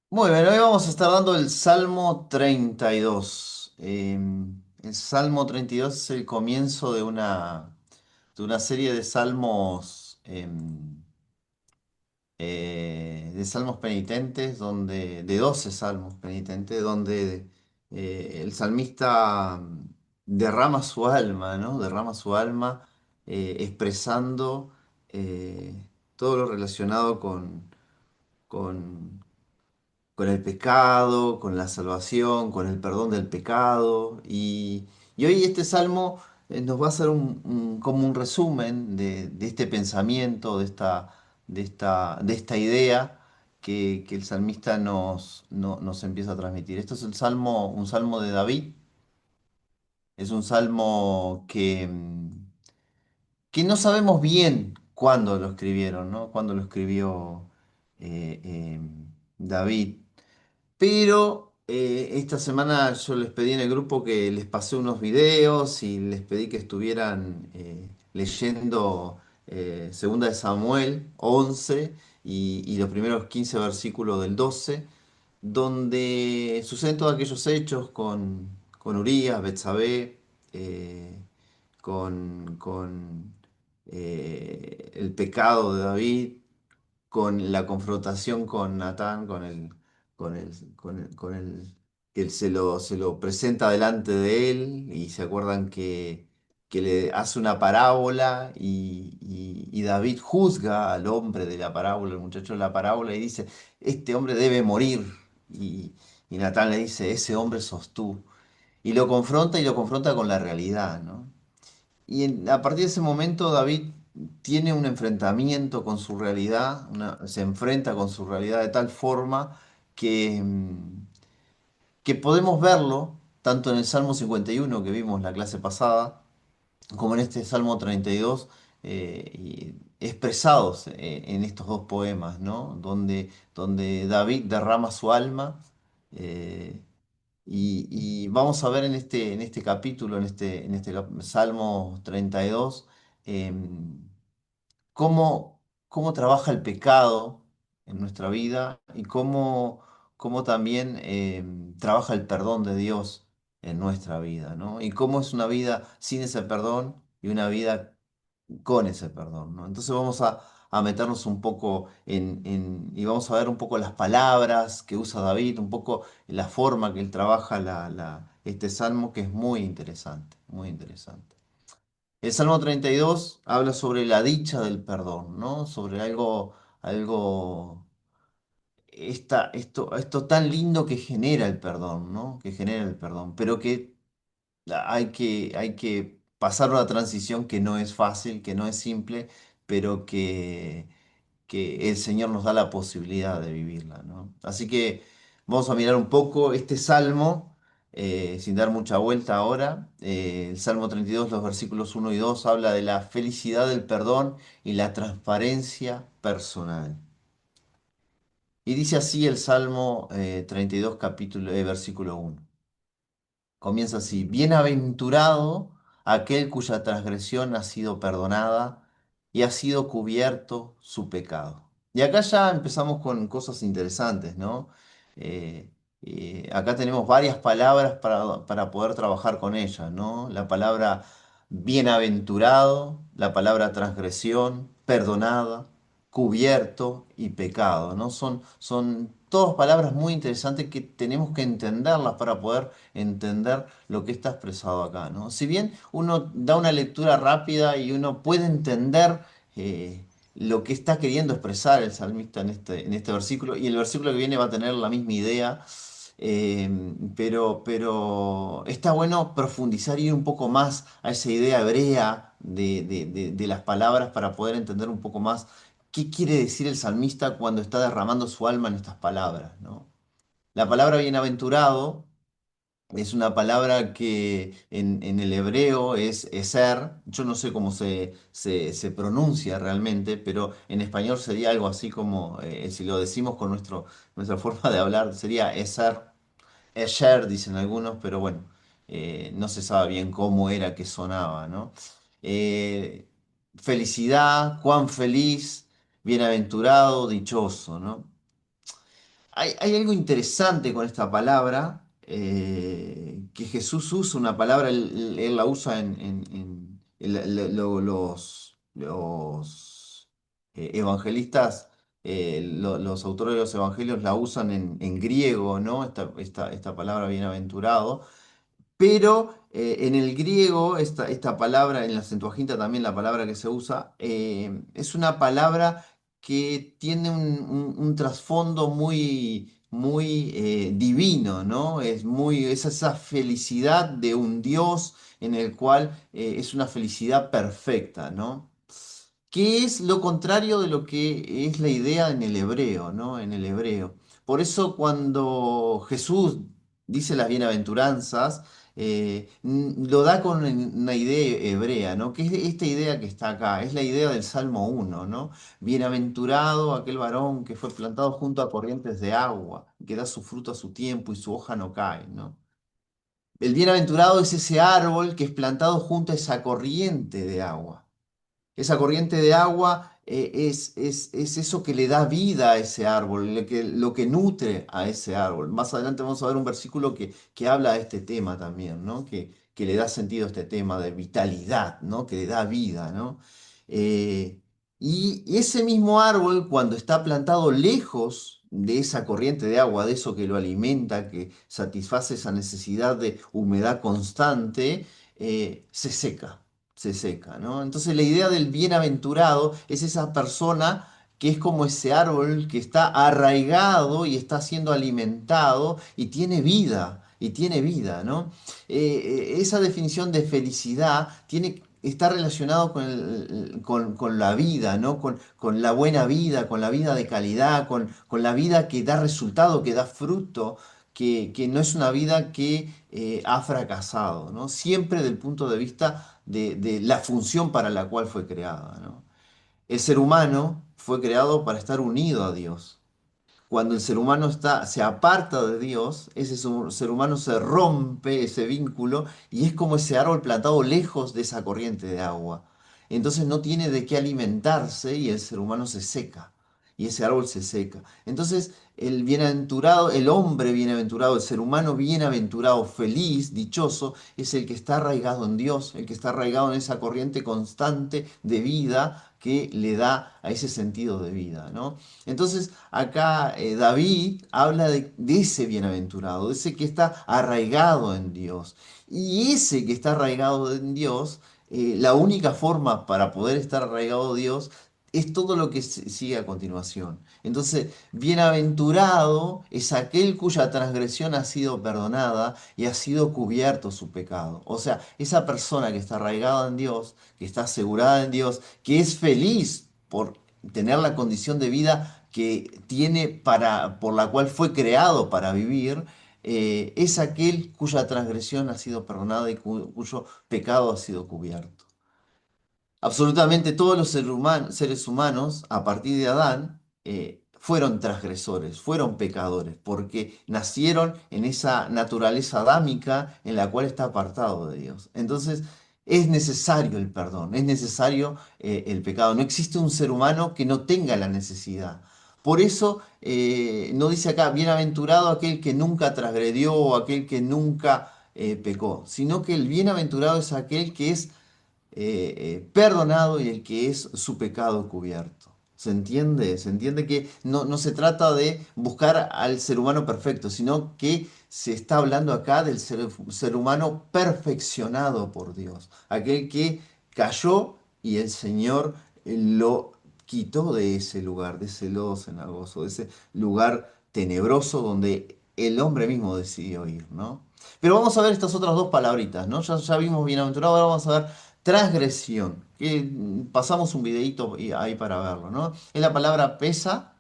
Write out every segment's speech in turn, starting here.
Muy bien, hoy vamos a estar dando el Salmo 32. El Salmo 32 es el comienzo de una serie de salmos, de salmos penitentes, de 12 salmos penitentes, donde el salmista derrama su alma, ¿no? Derrama su alma expresando todo lo relacionado con con el pecado, con la salvación, con el perdón del pecado. Y hoy este salmo nos va a hacer como un resumen de este pensamiento, de esta idea que el salmista nos empieza a transmitir. Esto es un salmo de David. Es un salmo que no sabemos bien cuándo lo escribieron, ¿no? Cuándo lo escribió David. Pero esta semana yo les pedí en el grupo que les pasé unos videos y les pedí que estuvieran leyendo Segunda de Samuel 11 y los primeros 15 versículos del 12, donde suceden todos aquellos hechos con Urías, Betsabé, eh, con el pecado de David, con la confrontación con Natán, que él se lo presenta delante de él y se acuerdan que le hace una parábola y David juzga al hombre de la parábola, el muchacho de la parábola y dice, este hombre debe morir. Y Natán le dice, ese hombre sos tú. Y lo confronta con la realidad, ¿no? A partir de ese momento David tiene un enfrentamiento con su realidad, se enfrenta con su realidad de tal forma que podemos verlo tanto en el Salmo 51 que vimos la clase pasada, como en este Salmo 32, expresados en estos dos poemas, ¿no? Donde David derrama su alma. eh, y vamos a ver en este capítulo, en este Salmo 32, em, cómo trabaja el pecado en nuestra vida y cómo también trabaja el perdón de Dios en nuestra vida, ¿no? Y cómo es una vida sin ese perdón y una vida con ese perdón, ¿no? Entonces vamos a meternos un poco y vamos a ver un poco las palabras que usa David, un poco la forma que él trabaja este salmo, que es muy interesante, muy interesante. El Salmo 32 habla sobre la dicha del perdón, ¿no? Sobre algo, esto tan lindo que genera el perdón, ¿no? Que genera el perdón, pero que hay que pasar una transición que no es fácil, que no es simple, pero que el Señor nos da la posibilidad de vivirla, ¿no? Así que vamos a mirar un poco este salmo, sin dar mucha vuelta ahora. El Salmo 32, los versículos 1 y 2, habla de la felicidad del perdón y la transparencia personal. Y dice así el Salmo 32, versículo 1. Comienza así, bienaventurado aquel cuya transgresión ha sido perdonada y ha sido cubierto su pecado. Y acá ya empezamos con cosas interesantes, ¿no? Eh, Acá tenemos varias palabras para poder trabajar con ellas, ¿no? La palabra bienaventurado, la palabra transgresión, perdonada, cubierto y pecado, ¿no? Son todas palabras muy interesantes que tenemos que entenderlas para poder entender lo que está expresado acá, ¿no? Si bien uno da una lectura rápida y uno puede entender lo que está queriendo expresar el salmista en este versículo, y el versículo que viene va a tener la misma idea, pero está bueno profundizar y ir un poco más a esa idea hebrea de las palabras para poder entender un poco más qué quiere decir el salmista cuando está derramando su alma en estas palabras, ¿no? La palabra bienaventurado es una palabra que en el hebreo es eser. Yo no sé cómo se pronuncia realmente, pero en español sería algo así como, si lo decimos con nuestra forma de hablar, sería eser. Esher, dicen algunos, pero bueno, no se sabe bien cómo era que sonaba, ¿no? Eh, Felicidad, cuán feliz, bienaventurado, dichoso, ¿no? hay algo interesante con esta palabra, que Jesús usa una palabra, él la usa los evangelistas, los autores de los evangelios la usan en griego, ¿no? Esta palabra bienaventurado. Pero en el griego, esta palabra, en la Septuaginta también la palabra que se usa, es una palabra que tiene un trasfondo muy divino, ¿no? Es esa felicidad de un Dios en el cual es una felicidad perfecta, ¿no? Que es lo contrario de lo que es la idea en el hebreo, ¿no? En el hebreo. Por eso cuando Jesús dice las bienaventuranzas, lo da con una idea hebrea, ¿no? Que es esta idea que está acá, es la idea del Salmo 1, ¿no? Bienaventurado aquel varón que fue plantado junto a corrientes de agua, que da su fruto a su tiempo y su hoja no cae, ¿no? El bienaventurado es ese árbol que es plantado junto a esa corriente de agua. Esa corriente de agua es eso que le da vida a ese árbol, lo que nutre a ese árbol. Más adelante vamos a ver un versículo que habla de este tema también, ¿no? Que le da sentido a este tema de vitalidad, ¿no? Que le da vida, ¿no? Eh, y ese mismo árbol, cuando está plantado lejos de esa corriente de agua, de eso que lo alimenta, que satisface esa necesidad de humedad constante, se seca, se seca, ¿no? Entonces la idea del bienaventurado es esa persona que es como ese árbol que está arraigado y está siendo alimentado y tiene vida, ¿no? Esa definición de felicidad está relacionado con la vida, ¿no? Con la buena vida, con la vida de calidad, con la vida que da resultado, que da fruto, que no es una vida que ha fracasado, ¿no? Siempre del punto de vista de la función para la cual fue creada, ¿no? El ser humano fue creado para estar unido a Dios. Cuando el ser humano se aparta de Dios, ser humano se rompe ese vínculo y es como ese árbol plantado lejos de esa corriente de agua. Entonces no tiene de qué alimentarse y el ser humano se seca y ese árbol se seca. Entonces el bienaventurado, el hombre bienaventurado, el ser humano bienaventurado, feliz, dichoso, es el que está arraigado en Dios, el que está arraigado en esa corriente constante de vida que le da a ese sentido de vida, ¿no? Entonces, acá David habla de ese bienaventurado, de ese que está arraigado en Dios. Y ese que está arraigado en Dios, la única forma para poder estar arraigado en Dios es todo lo que sigue a continuación. Entonces, bienaventurado es aquel cuya transgresión ha sido perdonada y ha sido cubierto su pecado. O sea, esa persona que está arraigada en Dios, que está asegurada en Dios, que es feliz por tener la condición de vida que tiene por la cual fue creado para vivir, es aquel cuya transgresión ha sido perdonada y cuyo pecado ha sido cubierto. Absolutamente todos los seres humanos, a partir de Adán, fueron transgresores, fueron pecadores, porque nacieron en esa naturaleza adámica en la cual está apartado de Dios. Entonces, es necesario el perdón, es necesario el pecado. No existe un ser humano que no tenga la necesidad. Por eso no dice acá, bienaventurado aquel que nunca transgredió o aquel que nunca pecó, sino que el bienaventurado es aquel que es perdonado y el que es su pecado cubierto. ¿Se entiende? Se entiende que no se trata de buscar al ser humano perfecto, sino que se está hablando acá del ser humano perfeccionado por Dios, aquel que cayó y el Señor lo quitó de ese lugar, de ese lodo cenagoso, de ese lugar tenebroso donde el hombre mismo decidió ir, ¿no? Pero vamos a ver estas otras dos palabritas, ¿no? Ya vimos bienaventurado, ahora vamos a ver transgresión, que pasamos un videito ahí para verlo, ¿no? Es la palabra pesa,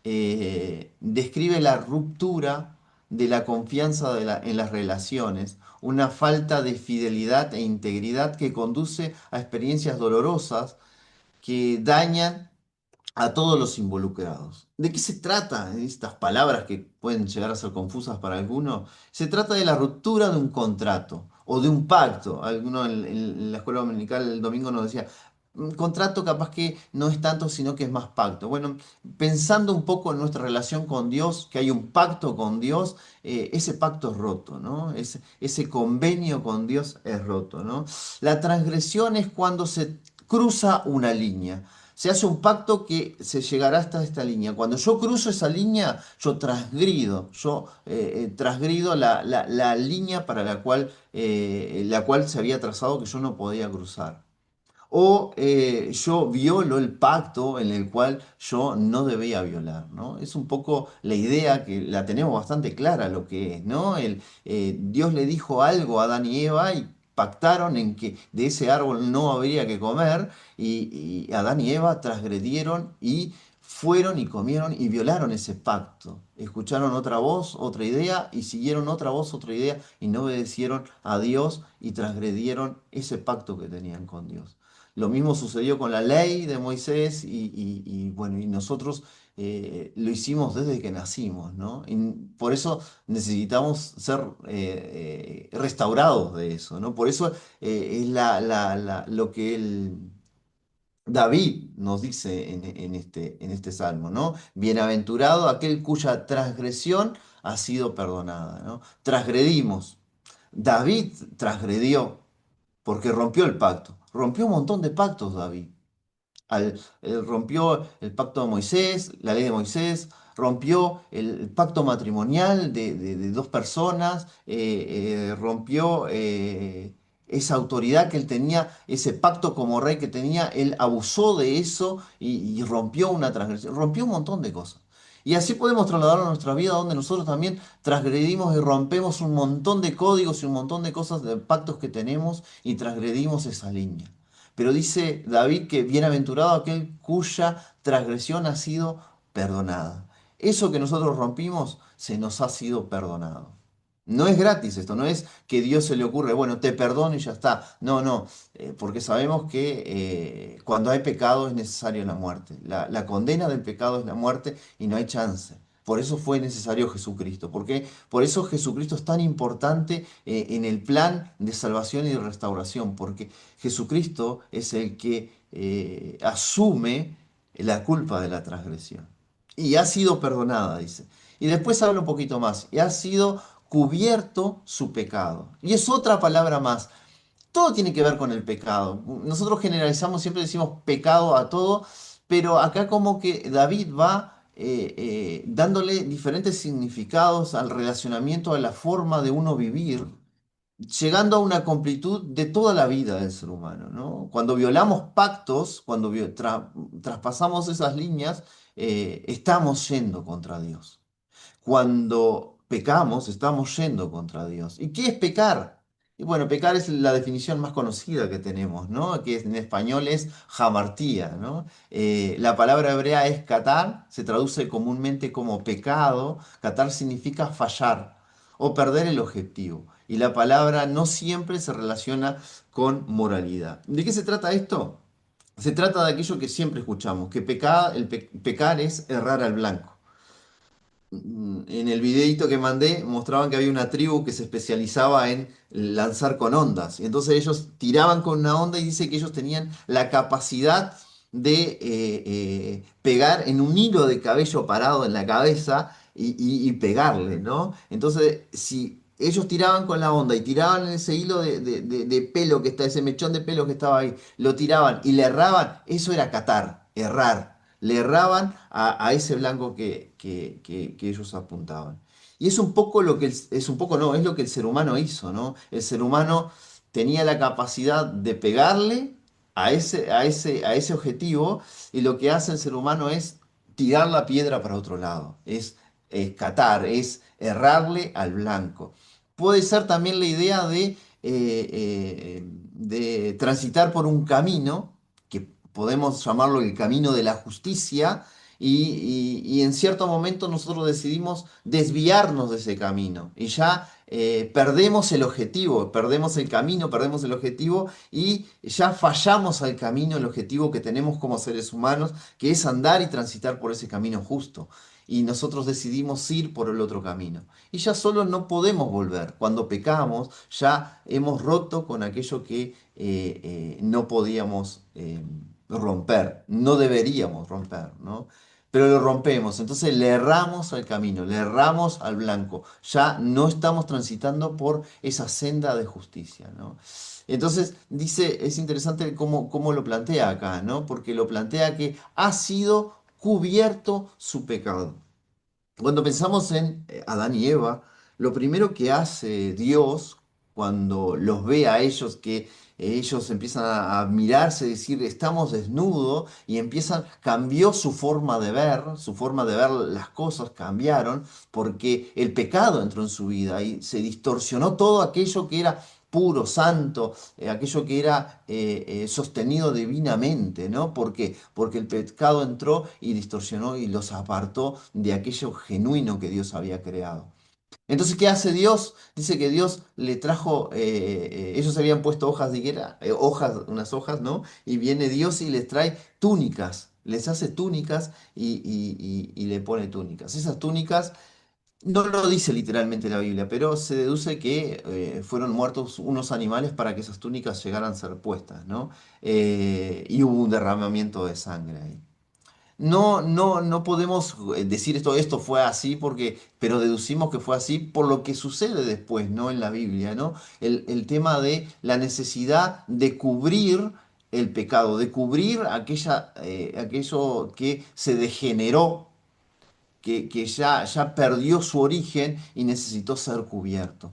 describe la ruptura de la confianza en las relaciones, una falta de fidelidad e integridad que conduce a experiencias dolorosas que dañan a todos los involucrados. ¿De qué se trata estas palabras que pueden llegar a ser confusas para algunos? Se trata de la ruptura de un contrato o de un pacto. Alguno en la escuela dominical el domingo nos decía, Contrato capaz que no es tanto, sino que es más pacto. Bueno, pensando un poco en nuestra relación con Dios, que hay un pacto con Dios, ese pacto es roto, ¿no? Ese convenio con Dios es roto, ¿no? La transgresión es cuando se cruza una línea. Se hace un pacto que se llegará hasta esta línea. Cuando yo cruzo esa línea, yo transgrido, transgrido la línea para la cual se había trazado que yo no podía cruzar. O yo violo el pacto en el cual yo no debía violar, ¿no? Es un poco la idea que la tenemos bastante clara lo que es, ¿no? Dios le dijo algo a Adán y Eva y pactaron en que de ese árbol no habría que comer y Adán y Eva transgredieron y fueron y comieron y violaron ese pacto. Escucharon otra voz, otra idea y siguieron otra voz, otra idea y no obedecieron a Dios y transgredieron ese pacto que tenían con Dios. Lo mismo sucedió con la ley de Moisés bueno, y nosotros lo hicimos desde que nacimos, ¿no? Y por eso necesitamos ser restaurados de eso, ¿no? Por eso es lo que David nos dice en este salmo, ¿no? Bienaventurado aquel cuya transgresión ha sido perdonada, ¿no? Transgredimos. David transgredió porque rompió el pacto. Rompió un montón de pactos, David. Rompió el pacto de Moisés, la ley de Moisés, rompió el pacto matrimonial de dos personas, rompió esa autoridad que él tenía, ese pacto como rey que tenía, él abusó de eso y rompió una transgresión, rompió un montón de cosas. Y así podemos trasladarlo a nuestra vida donde nosotros también transgredimos y rompemos un montón de códigos y un montón de cosas, de pactos que tenemos y transgredimos esa línea. Pero dice David que bienaventurado aquel cuya transgresión ha sido perdonada. Eso que nosotros rompimos se nos ha sido perdonado. No es gratis esto, no es que Dios se le ocurre, bueno, te perdono y ya está. No, no, porque sabemos que cuando hay pecado es necesaria la muerte. La condena del pecado es la muerte y no hay chance. Por eso fue necesario Jesucristo. Porque por eso Jesucristo es tan importante en el plan de salvación y de restauración. Porque Jesucristo es el que asume la culpa de la transgresión. Y ha sido perdonada, dice. Y después habla un poquito más. Y ha sido cubierto su pecado. Y es otra palabra más. Todo tiene que ver con el pecado. Nosotros generalizamos, siempre decimos pecado a todo, pero acá como que David va dándole diferentes significados al relacionamiento, a la forma de uno vivir, llegando a una completud de toda la vida del ser humano, ¿no? Cuando violamos pactos, cuando traspasamos esas líneas, estamos yendo contra Dios. Cuando pecamos, estamos yendo contra Dios. ¿Y qué es pecar? Y bueno, pecar es la definición más conocida que tenemos, ¿no? Que en español es hamartía, ¿no? La palabra hebrea es katar, se traduce comúnmente como pecado. Katar significa fallar o perder el objetivo. Y la palabra no siempre se relaciona con moralidad. ¿De qué se trata esto? Se trata de aquello que siempre escuchamos, que pecar es errar al blanco. En el videito que mandé mostraban que había una tribu que se especializaba en lanzar con ondas. Y entonces ellos tiraban con una onda y dice que ellos tenían la capacidad de pegar en un hilo de cabello parado en la cabeza y pegarle, ¿no? Entonces, si ellos tiraban con la onda y tiraban en ese hilo de pelo que está, ese mechón de pelo que estaba ahí, lo tiraban y le erraban, eso era catar, errar. Le erraban a ese blanco que ellos apuntaban. Y es un poco lo que, es un poco no, es lo que el ser humano hizo, ¿no? El ser humano tenía la capacidad de pegarle a ese objetivo y lo que hace el ser humano es tirar la piedra para otro lado, es catar, es errarle al blanco. Puede ser también la idea de transitar por un camino que podemos llamarlo el camino de la justicia, y en cierto momento nosotros decidimos desviarnos de ese camino y ya perdemos el objetivo, perdemos el camino, perdemos el objetivo y ya fallamos al camino, el objetivo que tenemos como seres humanos, que es andar y transitar por ese camino justo. y nosotros decidimos ir por el otro camino. Y ya solo no podemos volver. Cuando pecamos, ya hemos roto con aquello que no podíamos romper, no deberíamos romper, ¿no? Pero lo rompemos, entonces le erramos al camino, le erramos al blanco, ya no estamos transitando por esa senda de justicia, ¿no? Entonces dice, es interesante cómo lo plantea acá, ¿no? Porque lo plantea que ha sido cubierto su pecado. Cuando pensamos en Adán y Eva, lo primero que hace Dios cuando los ve a ellos, que ellos empiezan a mirarse, decir, estamos desnudos, y cambió su forma de ver las cosas cambiaron, porque el pecado entró en su vida y se distorsionó todo aquello que era puro, santo, aquello que era sostenido divinamente, ¿no? ¿Por qué? Porque el pecado entró y distorsionó y los apartó de aquello genuino que Dios había creado. Entonces, ¿qué hace Dios? Dice que Dios le trajo, ellos habían puesto hojas de higuera, unas hojas, ¿no? Y viene Dios y les trae túnicas, les hace túnicas y le pone túnicas. Esas túnicas no lo dice literalmente la Biblia, pero se deduce que fueron muertos unos animales para que esas túnicas llegaran a ser puestas, ¿no? Y hubo un derramamiento de sangre ahí. No podemos decir esto fue así pero deducimos que fue así por lo que sucede después, ¿no? En la Biblia, ¿no? El tema de la necesidad de cubrir el pecado, de cubrir aquello que se degeneró, que ya perdió su origen y necesitó ser cubierto.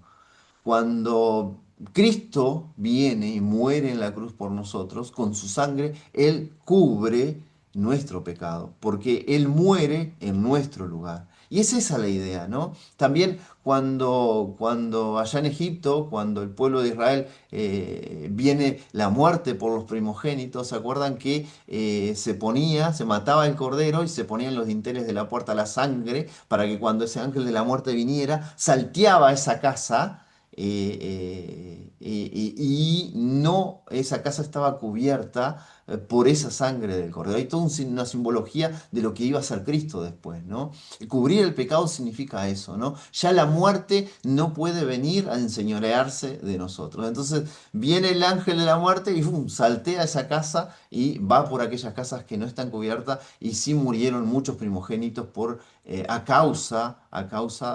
Cuando Cristo viene y muere en la cruz por nosotros, con su sangre, Él cubre nuestro pecado, porque Él muere en nuestro lugar. Y es esa la idea, ¿no? También cuando allá en Egipto, cuando el pueblo de Israel viene la muerte por los primogénitos, ¿se acuerdan que se mataba el cordero y se ponían los dinteles de la puerta la sangre para que cuando ese ángel de la muerte viniera, salteaba esa casa? Y no, esa casa estaba cubierta por esa sangre del cordero. Hay toda una simbología de lo que iba a ser Cristo después, ¿no? Cubrir el pecado significa eso, ¿no? Ya la muerte no puede venir a enseñorearse de nosotros. Entonces viene el ángel de la muerte y ¡fum! Saltea esa casa y va por aquellas casas que no están cubiertas, y sí murieron muchos primogénitos a causa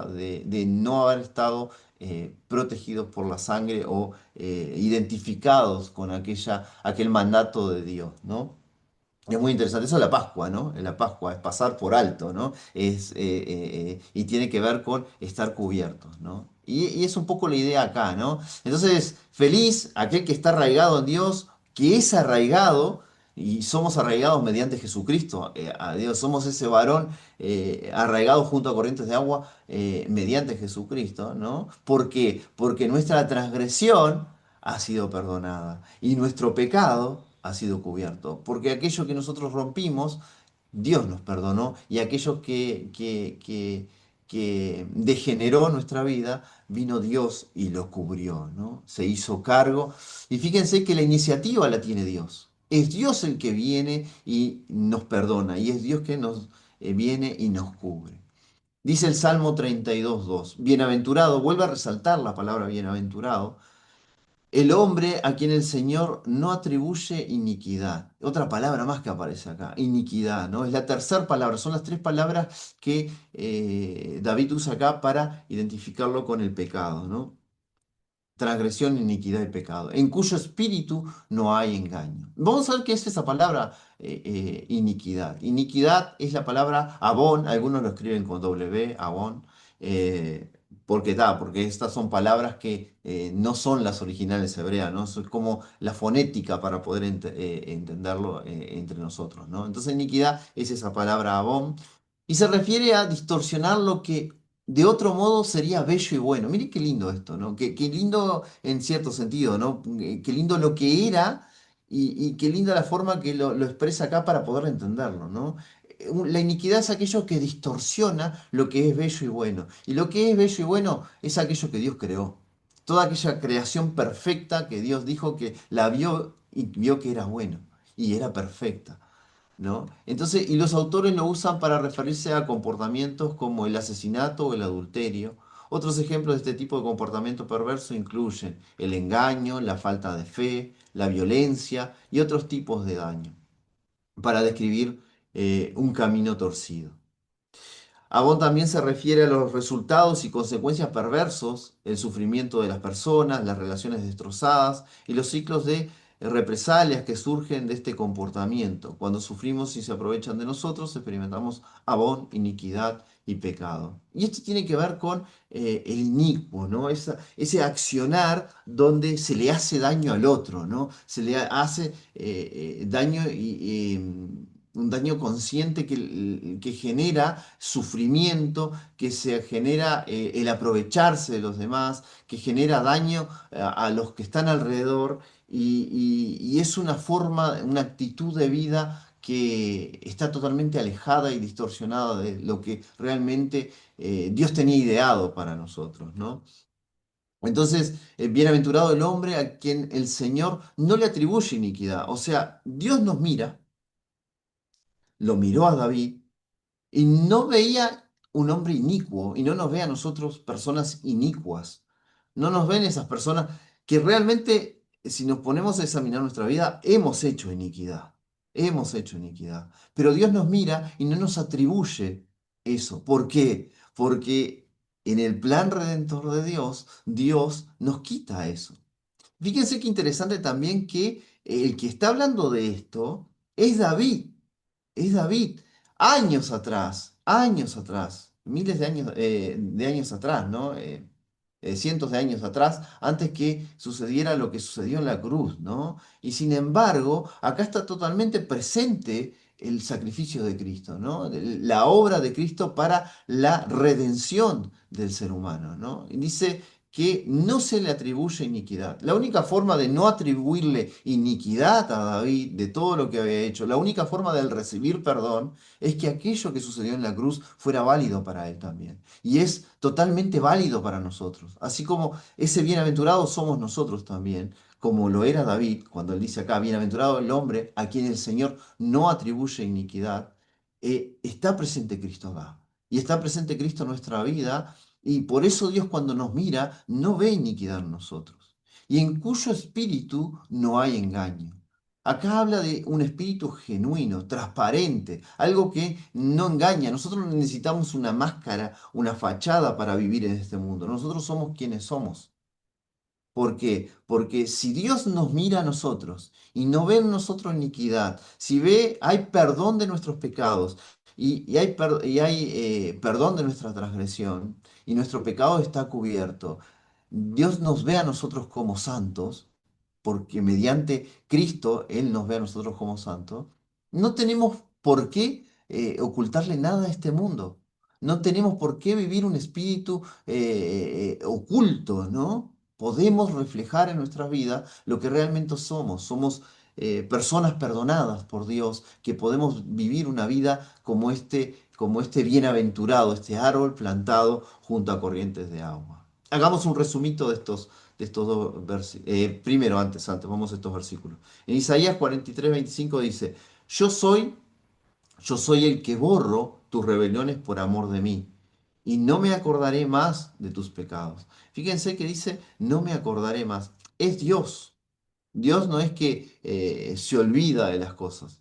de no haber estado protegidos por la sangre o identificados con aquel mandato de Dios, ¿no? Es muy interesante. Eso es la Pascua, ¿no? La Pascua es pasar por alto, ¿no? Y tiene que ver con estar cubiertos, ¿no? Y es un poco la idea acá, ¿no? Entonces, feliz aquel que está arraigado en Dios, que es arraigado, y somos arraigados mediante Jesucristo, a Dios. Somos ese varón arraigado junto a corrientes de agua mediante Jesucristo, ¿no? ¿Por qué? Porque nuestra transgresión ha sido perdonada y nuestro pecado ha sido cubierto. Porque aquello que nosotros rompimos, Dios nos perdonó, y aquello que degeneró nuestra vida, vino Dios y lo cubrió, ¿no? Se hizo cargo. Y fíjense que la iniciativa la tiene Dios. Es Dios el que viene y nos perdona, y es Dios que nos viene y nos cubre. Dice el Salmo 32:2, bienaventurado, vuelve a resaltar la palabra bienaventurado, el hombre a quien el Señor no atribuye iniquidad. Otra palabra más que aparece acá, iniquidad, ¿no? Es la tercera palabra, son las tres palabras que David usa acá para identificarlo con el pecado, ¿no? Transgresión, iniquidad y pecado, en cuyo espíritu no hay engaño. Vamos a ver qué es esa palabra iniquidad. Iniquidad es la palabra abón, algunos lo escriben con W, abón, eh, porque estas son palabras que no son las originales hebreas, ¿no? Es como la fonética para poder entenderlo entre nosotros, ¿no? Entonces iniquidad es esa palabra abón y se refiere a distorsionar lo que de otro modo sería bello y bueno. Mire qué lindo esto, ¿no? Qué lindo en cierto sentido, ¿no? Qué lindo lo que era y qué linda la forma que lo expresa acá para poder entenderlo, ¿no? La iniquidad es aquello que distorsiona lo que es bello y bueno. Y lo que es bello y bueno es aquello que Dios creó. Toda aquella creación perfecta que Dios dijo que la vio y vio que era bueno y era perfecta. ¿no? Entonces, y los autores lo usan para referirse a comportamientos como el asesinato o el adulterio. Otros ejemplos de este tipo de comportamiento perverso incluyen el engaño, la falta de fe, la violencia y otros tipos de daño, para describir un camino torcido. Avon también se refiere a los resultados y consecuencias perversos, el sufrimiento de las personas, las relaciones destrozadas y los ciclos de represalias que surgen de este comportamiento. Cuando sufrimos y se aprovechan de nosotros, experimentamos Avon, iniquidad y pecado. Y esto tiene que ver con el inicuo, ¿no? Ese accionar donde se le hace daño al otro, ¿no? Se le hace daño un daño consciente que genera sufrimiento, que se genera el aprovecharse de los demás, que genera daño a los que están alrededor y es una forma, una actitud de vida que está totalmente alejada y distorsionada de lo que realmente Dios tenía ideado para nosotros, ¿no? Entonces, bienaventurado el hombre a quien el Señor no le atribuye iniquidad. O sea, Dios nos mira, lo miró a David y no veía un hombre inicuo y no nos ve a nosotros personas inicuas. No nos ven esas personas que realmente, si nos ponemos a examinar nuestra vida, hemos hecho iniquidad. Hemos hecho iniquidad. Pero Dios nos mira y no nos atribuye eso. ¿Por qué? Porque en el plan redentor de Dios, Dios nos quita eso. Fíjense qué interesante también que el que está hablando de esto es David. Es David, años atrás, miles de años atrás, ¿no? Cientos de años atrás, antes que sucediera lo que sucedió en la cruz, ¿no? Y sin embargo, acá está totalmente presente el sacrificio de Cristo, ¿no? La obra de Cristo para la redención del ser humano, ¿no? Y dice que no se le atribuye iniquidad. La única forma de no atribuirle iniquidad a David de todo lo que había hecho, la única forma de él recibir perdón es que aquello que sucedió en la cruz fuera válido para él también. Y es totalmente válido para nosotros. Así como ese bienaventurado somos nosotros también, como lo era David, cuando él dice acá, bienaventurado el hombre a quien el Señor no atribuye iniquidad, está presente Cristo acá. Y está presente Cristo en nuestra vida y por eso Dios cuando nos mira no ve iniquidad en nosotros, y en cuyo espíritu no hay engaño. Acá habla de un espíritu genuino, transparente, algo que no engaña. Nosotros no necesitamos una máscara, una fachada para vivir en este mundo. Nosotros somos quienes somos. ¿Por qué? Porque si Dios nos mira a nosotros y no ve en nosotros iniquidad, si ve, hay perdón de nuestros pecados y hay perdón de nuestra transgresión y nuestro pecado está cubierto, Dios nos ve a nosotros como santos, porque mediante Cristo Él nos ve a nosotros como santos, no tenemos por qué ocultarle nada a este mundo. No tenemos por qué vivir un espíritu oculto, ¿no? Podemos reflejar en nuestras vidas lo que realmente somos. Somos personas perdonadas por Dios, que podemos vivir una vida como este bienaventurado, este árbol plantado junto a corrientes de agua. Hagamos un resumito de estos dos versículos. Primero, vamos a estos versículos. En Isaías 43:25 dice, yo soy, yo soy el que borro tus rebeliones por amor de mí, y no me acordaré más de tus pecados. Fíjense que dice, no me acordaré más. Es Dios. Dios no es que se olvida de las cosas,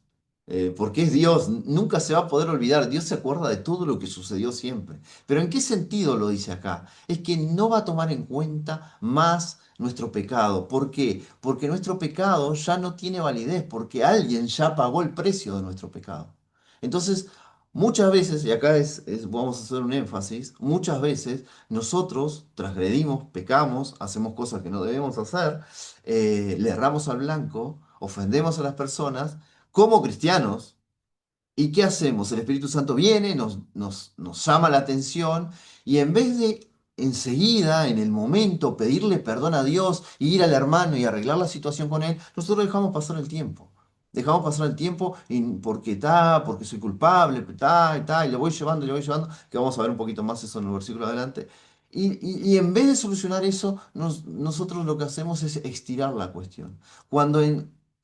porque es Dios, nunca se va a poder olvidar, Dios se acuerda de todo lo que sucedió siempre. Pero ¿en qué sentido lo dice acá? Es que no va a tomar en cuenta más nuestro pecado. ¿Por qué? Porque nuestro pecado ya no tiene validez, porque alguien ya pagó el precio de nuestro pecado. Entonces, muchas veces, y acá vamos a hacer un énfasis, muchas veces nosotros transgredimos, pecamos, hacemos cosas que no debemos hacer, le erramos al blanco, ofendemos a las personas como cristianos. ¿Y qué hacemos? El Espíritu Santo viene, nos llama la atención y en vez de enseguida, en el momento, pedirle perdón a Dios, ir al hermano y arreglar la situación con él, nosotros dejamos pasar el tiempo. Dejamos pasar el tiempo porque porque soy culpable, y le voy llevando, que vamos a ver un poquito más eso en el versículo adelante. Y en vez de solucionar eso, nosotros lo que hacemos es estirar la cuestión. Cuando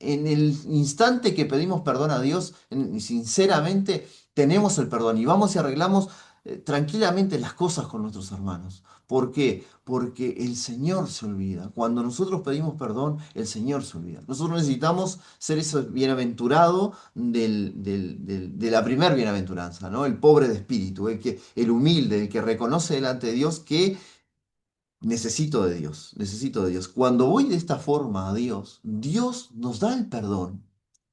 en el instante que pedimos perdón a Dios, sinceramente tenemos el perdón y vamos y arreglamos tranquilamente las cosas con nuestros hermanos. ¿Por qué? Porque el Señor se olvida. Cuando nosotros pedimos perdón, el Señor se olvida. Nosotros necesitamos ser ese bienaventurado de la primer bienaventuranza, ¿no? El pobre de espíritu, el humilde, el que reconoce delante de Dios que necesito de Dios, necesito de Dios. Cuando voy de esta forma a Dios, Dios nos da el perdón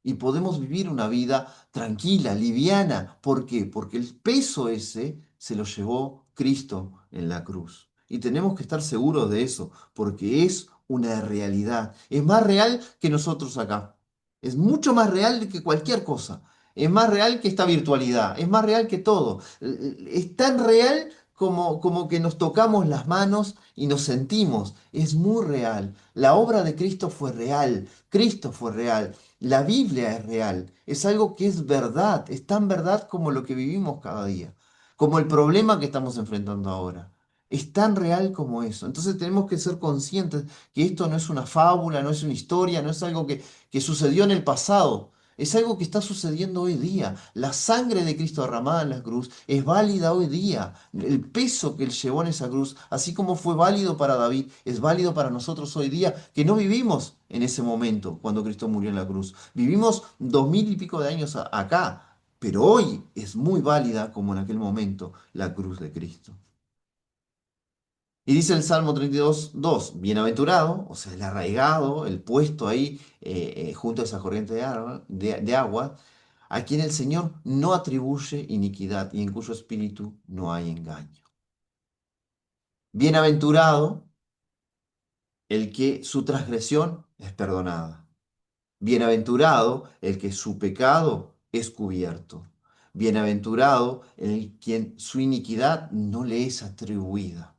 y podemos vivir una vida tranquila, liviana. ¿Por qué? Porque el peso ese se lo llevó Cristo en la cruz. Y tenemos que estar seguros de eso, porque es una realidad. Es más real que nosotros acá. Es mucho más real que cualquier cosa. Es más real que esta virtualidad. Es más real que todo. Es tan real como que nos tocamos las manos y nos sentimos. Es muy real. La obra de Cristo fue real. Cristo fue real. La Biblia es real. Es algo que es verdad. Es tan verdad como lo que vivimos cada día. Como el problema que estamos enfrentando ahora. Es tan real como eso. Entonces tenemos que ser conscientes que esto no es una fábula, no es una historia, no es algo que sucedió en el pasado. Es algo que está sucediendo hoy día. La sangre de Cristo derramada en la cruz es válida hoy día. El peso que él llevó en esa cruz, así como fue válido para David, es válido para nosotros hoy día, que no vivimos en ese momento cuando Cristo murió en la cruz. Vivimos 2000 y pico de años acá, pero hoy es muy válida como en aquel momento la cruz de Cristo. Y dice el Salmo 32, 2, bienaventurado, o sea, el arraigado, el puesto ahí junto a esa corriente de agua, a quien el Señor no atribuye iniquidad y en cuyo espíritu no hay engaño. Bienaventurado el que su transgresión es perdonada. Bienaventurado el que su pecado es cubierto. Bienaventurado el quien su iniquidad no le es atribuida.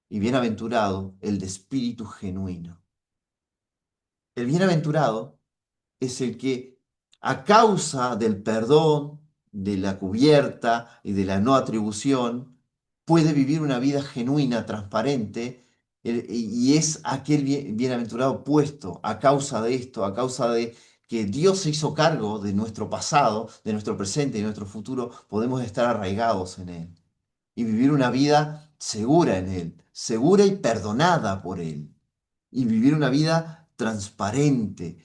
Y bienaventurado el de espíritu genuino. El bienaventurado es el que, a causa del perdón, de la cubierta y de la no atribución, puede vivir una vida genuina, transparente, y es aquel bienaventurado puesto a causa de esto, a causa de que Dios se hizo cargo de nuestro pasado, de nuestro presente y de nuestro futuro, podemos estar arraigados en Él y vivir una vida segura en Él, segura y perdonada por Él y vivir una vida transparente,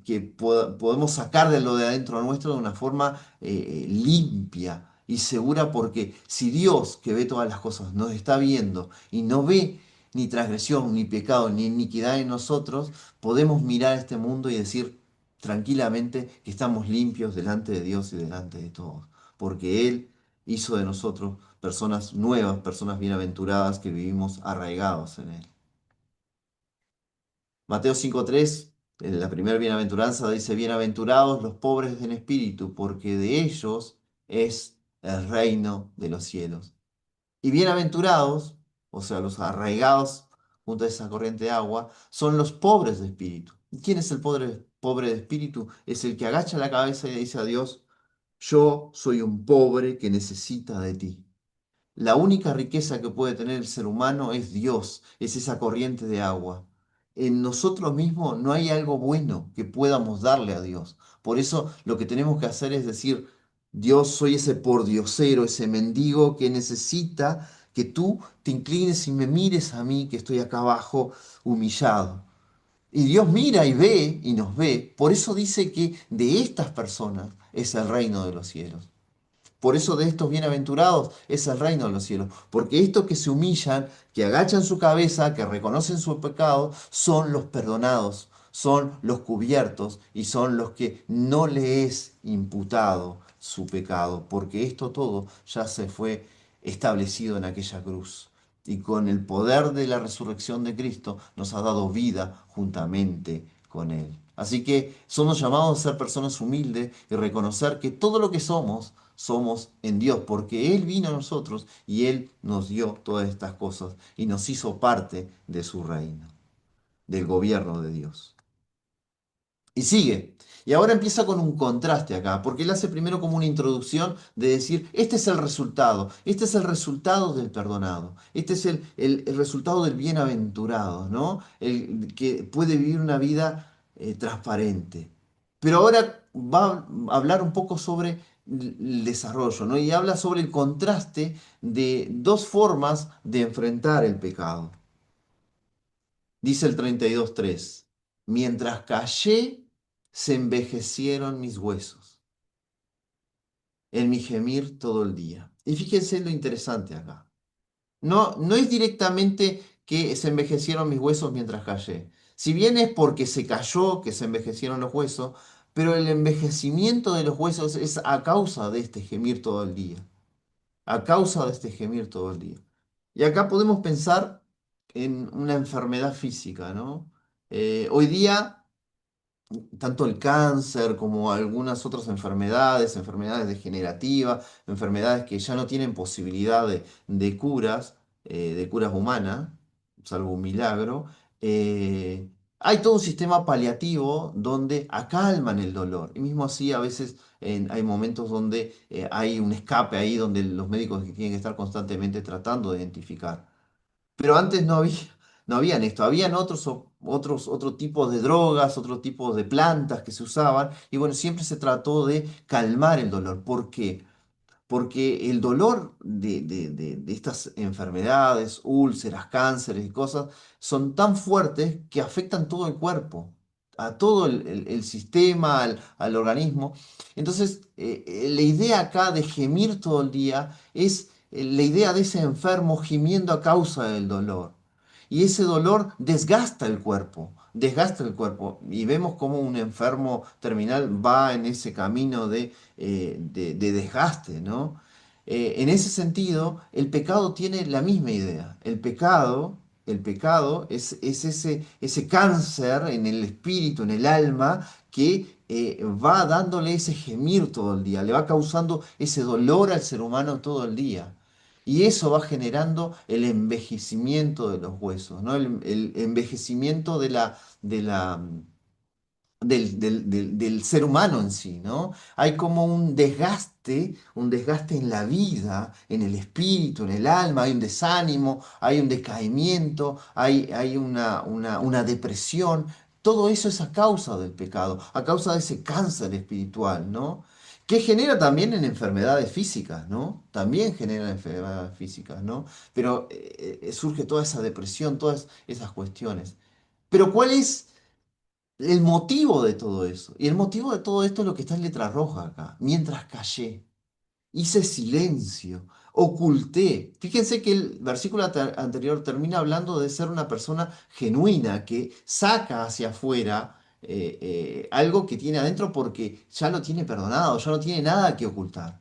que podemos sacar de lo de adentro nuestro de una forma limpia y segura, porque si Dios, que ve todas las cosas, nos está viendo y no ve ni transgresión, ni pecado, ni iniquidad en nosotros, podemos mirar este mundo y decir tranquilamente que estamos limpios delante de Dios y delante de todos, porque Él hizo de nosotros personas nuevas, personas bienaventuradas que vivimos arraigados en Él. Mateo 5.3, en la primera bienaventuranza, dice, bienaventurados los pobres en espíritu, porque de ellos es el reino de los cielos. Y bienaventurados, o sea, los arraigados junto a esa corriente de agua, son los pobres de espíritu. ¿Y quién es el pobre de espíritu? Es el que agacha la cabeza y le dice a Dios, yo soy un pobre que necesita de ti. La única riqueza que puede tener el ser humano es Dios, es esa corriente de agua. En nosotros mismos no hay algo bueno que podamos darle a Dios. Por eso lo que tenemos que hacer es decir, Dios, soy ese pordiosero, ese mendigo que necesita que tú te inclines y me mires a mí que estoy acá abajo humillado. Y Dios mira y ve y nos ve. Por eso dice que de estas personas es el reino de los cielos. Por eso de estos bienaventurados es el reino de los cielos. Porque estos que se humillan, que agachan su cabeza, que reconocen su pecado, son los perdonados, son los cubiertos y son los que no le es imputado su pecado. Porque esto todo ya se fue establecido en aquella cruz. Y con el poder de la resurrección de Cristo nos ha dado vida juntamente con Él. Así que somos llamados a ser personas humildes y reconocer que todo lo que somos en Dios, porque Él vino a nosotros y Él nos dio todas estas cosas y nos hizo parte de su reino, del gobierno de Dios. Y sigue. Y ahora empieza con un contraste acá, porque él hace primero como una introducción de decir, este es el resultado del perdonado, este es el resultado del bienaventurado, ¿no? El que puede vivir una vida transparente. Pero ahora va a hablar un poco sobre el desarrollo, ¿no? Y habla sobre el contraste de dos formas de enfrentar el pecado. Dice el 32:3, mientras callé, se envejecieron mis huesos, en mi gemir todo el día. Y fíjense lo interesante acá. No, no es directamente que se envejecieron mis huesos mientras callé. Si bien es porque se cayó que se envejecieron los huesos, pero el envejecimiento de los huesos es a causa de este gemir todo el día. A causa de este gemir todo el día. Y acá podemos pensar en una enfermedad física, ¿no? Hoy día tanto el cáncer como algunas otras enfermedades, enfermedades degenerativas, enfermedades que ya no tienen posibilidad de curas humanas, salvo un milagro, hay todo un sistema paliativo donde acalman el dolor. Y mismo así, a veces hay momentos donde hay un escape ahí, donde los médicos tienen que estar constantemente tratando de identificar. Pero antes no habían esto, habían otro tipo de drogas, otro tipo de plantas que se usaban, y bueno, siempre se trató de calmar el dolor. ¿Por qué? Porque el dolor de estas enfermedades, úlceras, cánceres y cosas, son tan fuertes que afectan todo el cuerpo, a todo el sistema, al organismo. Entonces, la idea acá de gemir todo el día es la idea de ese enfermo gimiendo a causa del dolor. Y ese dolor desgasta el cuerpo, desgasta el cuerpo. Y vemos cómo un enfermo terminal va en ese camino de desgaste, ¿no? En ese sentido, el pecado tiene la misma idea. El pecado es ese cáncer en el espíritu, en el alma, que va dándole ese gemir todo el día, le va causando ese dolor al ser humano todo el día. Y eso va generando el envejecimiento de los huesos, ¿no? El envejecimiento del ser humano en sí, ¿no? Hay como un desgaste en la vida, en el espíritu, en el alma, hay un desánimo, hay un decaimiento, hay una depresión. Todo eso es a causa del pecado, a causa de ese cáncer espiritual, ¿no? Que genera también en enfermedades físicas, ¿no? También genera enfermedades físicas, ¿no? Pero surge toda esa depresión, todas esas cuestiones. Pero ¿cuál es el motivo de todo eso? Y el motivo de todo esto es lo que está en letra roja acá. Mientras callé, hice silencio, oculté. Fíjense que el versículo anterior termina hablando de ser una persona genuina que saca hacia afuera algo que tiene adentro porque ya lo tiene perdonado, ya no tiene nada que ocultar.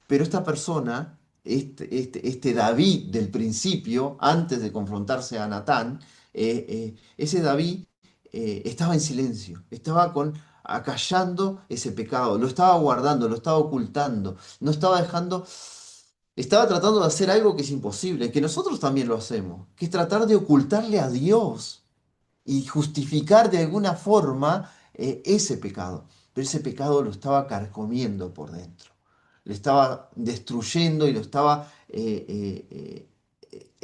Pero esta persona, este David del principio, antes de confrontarse a Natán, ese David estaba en silencio, estaba acallando ese pecado, lo estaba guardando, lo estaba ocultando, no estaba dejando, estaba tratando de hacer algo que es imposible, que nosotros también lo hacemos, que es tratar de ocultarle a Dios y justificar de alguna forma ese pecado. Pero ese pecado lo estaba carcomiendo por dentro, lo estaba destruyendo y lo estaba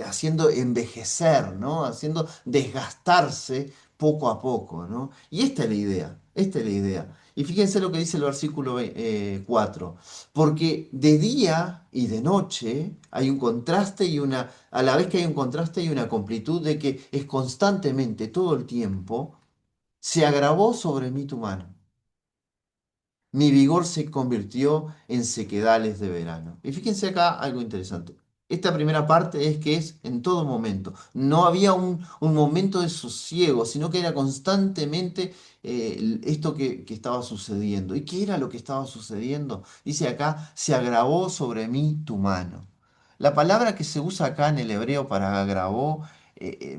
haciendo envejecer, ¿no? Haciendo desgastarse poco a poco, ¿no? Y esta es la idea, esta es la idea. Y fíjense lo que dice el versículo 4, porque de día y de noche hay un contraste y a la vez que hay un contraste y una completud de que es constantemente, todo el tiempo, se agravó sobre mí tu mano. Mi vigor se convirtió en sequedales de verano. Y fíjense acá algo interesante. Esta primera parte es que es en todo momento. No había un momento de sosiego, sino que era constantemente esto que estaba sucediendo. ¿Y qué era lo que estaba sucediendo? Dice acá, se agravó sobre mí tu mano. La palabra que se usa acá en el hebreo para agravó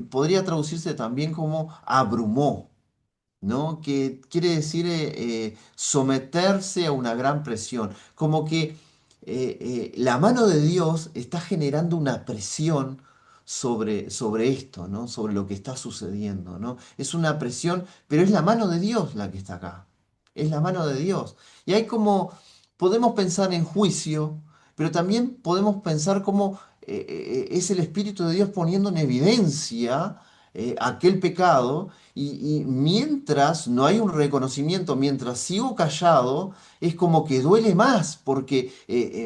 podría traducirse también como abrumó, ¿no? Que quiere decir someterse a una gran presión, como que la mano de Dios está generando una presión sobre esto, ¿no? Sobre lo que está sucediendo, ¿no? Es una presión, pero es la mano de Dios la que está acá. Es la mano de Dios. Y hay como, podemos pensar en juicio, pero también podemos pensar como es el Espíritu de Dios poniendo en evidencia aquel pecado y mientras no hay un reconocimiento, mientras sigo callado, es como que duele más porque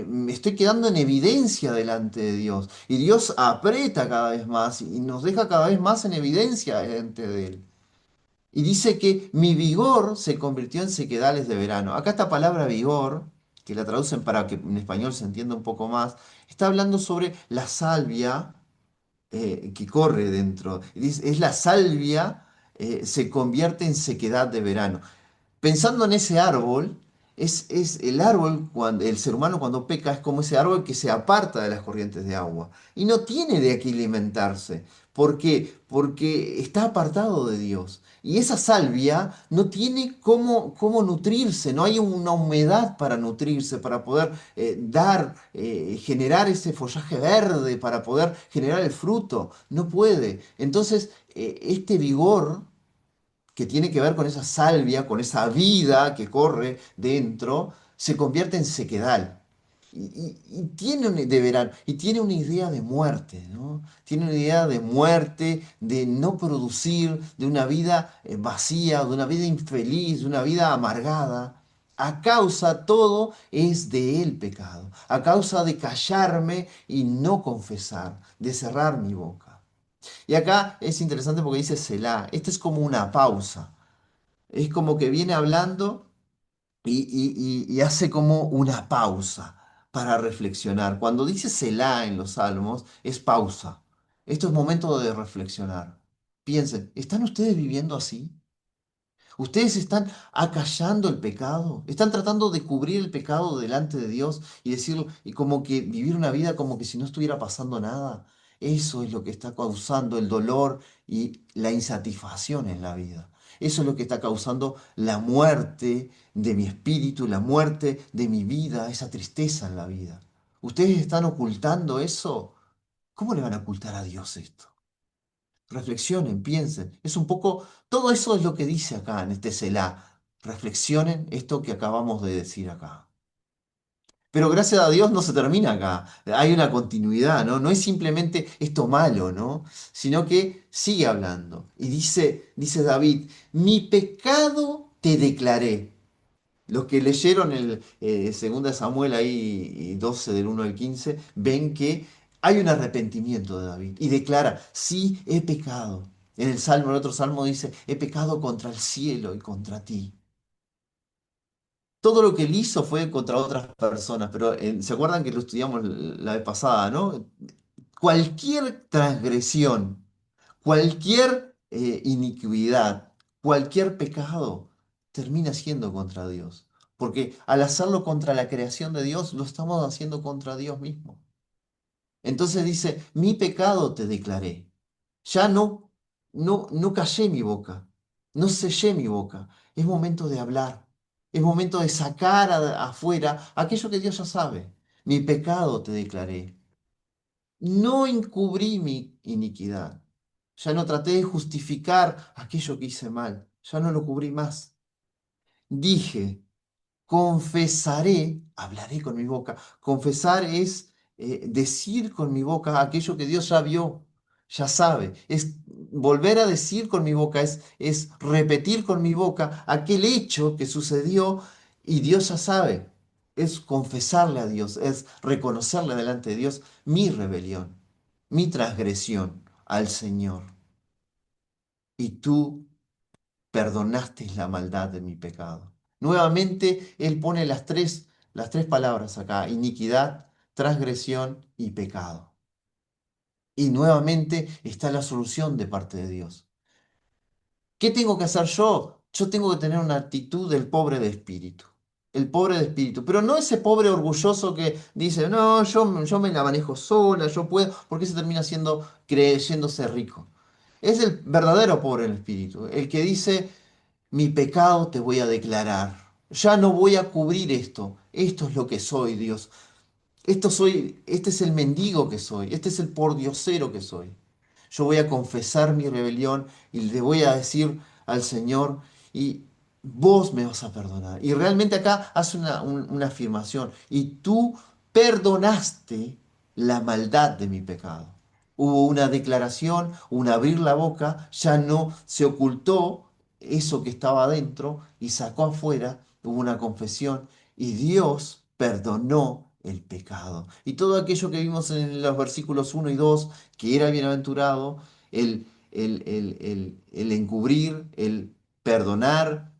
me estoy quedando en evidencia delante de Dios. Y Dios aprieta cada vez más y nos deja cada vez más en evidencia delante de Él. Y dice que mi vigor se convirtió en sequedales de verano. Acá esta palabra vigor, que la traducen para que en español se entienda un poco más, está hablando sobre la salvia que corre dentro. Dice, es la salvia, se convierte en sequedad de verano. Pensando en ese árbol, es el árbol, cuando, el ser humano cuando peca es como ese árbol que se aparta de las corrientes de agua y no tiene de qué alimentarse. ¿Por qué? Porque está apartado de Dios. Y esa salvia no tiene cómo nutrirse, no hay una humedad para nutrirse, para poder generar ese follaje verde, para poder generar el fruto. No puede. Entonces, este vigor que tiene que ver con esa salvia, con esa vida que corre dentro, se convierte en sequedal. Y tiene de verano, y tiene una idea de muerte, ¿no? Tiene una idea de muerte, de no producir, de una vida vacía, de una vida infeliz, de una vida amargada. A causa todo es de el pecado, a causa de callarme y no confesar, de cerrar mi boca. Y acá es interesante porque dice Selah. Esto es como una pausa. Es como que viene hablando y hace como una pausa para reflexionar. Cuando dice Selah en los salmos, es pausa. Esto es momento de reflexionar. Piensen, ¿están ustedes viviendo así? Ustedes están acallando el pecado, están tratando de cubrir el pecado delante de Dios y decirlo, y como que vivir una vida como que si no estuviera pasando nada. Eso es lo que está causando el dolor y la insatisfacción en la vida. Eso es lo que está causando la muerte de mi espíritu, la muerte de mi vida, esa tristeza en la vida. ¿Ustedes están ocultando eso? ¿Cómo le van a ocultar a Dios esto? Reflexionen, piensen. Es un poco, todo eso es lo que dice acá en este Selah. Reflexionen esto que acabamos de decir acá. Pero gracias a Dios no se termina acá. Hay una continuidad, ¿no? No es simplemente esto malo, ¿no? Sino que sigue hablando. Y dice David, mi pecado te declaré. Los que leyeron el 2 Samuel ahí, y 12 del 1 al 15 ven que hay un arrepentimiento de David y declara, sí, he pecado. En el otro salmo dice, he pecado contra el cielo y contra ti. Todo lo que él hizo fue contra otras personas, pero ¿se acuerdan que lo estudiamos la vez pasada, ¿no? Cualquier transgresión, cualquier iniquidad, cualquier pecado termina siendo contra Dios. Porque al hacerlo contra la creación de Dios, lo estamos haciendo contra Dios mismo. Entonces dice, mi pecado te declaré. Ya no callé mi boca, no sellé mi boca. Es momento de hablar. Es momento de sacar afuera aquello que Dios ya sabe. Mi pecado te declaré. No encubrí mi iniquidad. Ya no traté de justificar aquello que hice mal. Ya no lo cubrí más. Dije, confesaré, hablaré con mi boca. Confesar es decir con mi boca aquello que Dios ya vio, ya sabe. Es volver a decir con mi boca, es repetir con mi boca aquel hecho que sucedió y Dios ya sabe. Es confesarle a Dios, es reconocerle delante de Dios mi rebelión, mi transgresión al Señor. Y tú perdonaste la maldad de mi pecado. Nuevamente, Él pone las tres palabras acá, iniquidad, transgresión y pecado. Y nuevamente está la solución de parte de Dios. ¿Qué tengo que hacer yo? Yo tengo que tener una actitud del pobre de espíritu. El pobre de espíritu. Pero no ese pobre orgulloso que dice, no, yo me la manejo sola, yo puedo, porque se termina siendo creyéndose rico. Es el verdadero pobre en espíritu, el que dice, mi pecado te voy a declarar. Ya no voy a cubrir esto. Esto es lo que soy, Dios. Este es el mendigo que soy, este es el pordiosero que soy. Yo voy a confesar mi rebelión y le voy a decir al Señor, y vos me vas a perdonar. Y realmente acá hace una afirmación, y tú perdonaste la maldad de mi pecado. Hubo una declaración, un abrir la boca, ya no se ocultó eso que estaba adentro y sacó afuera, hubo una confesión y Dios perdonó el pecado. Y todo aquello que vimos en los versículos 1 y 2 que era bienaventurado, el encubrir, el perdonar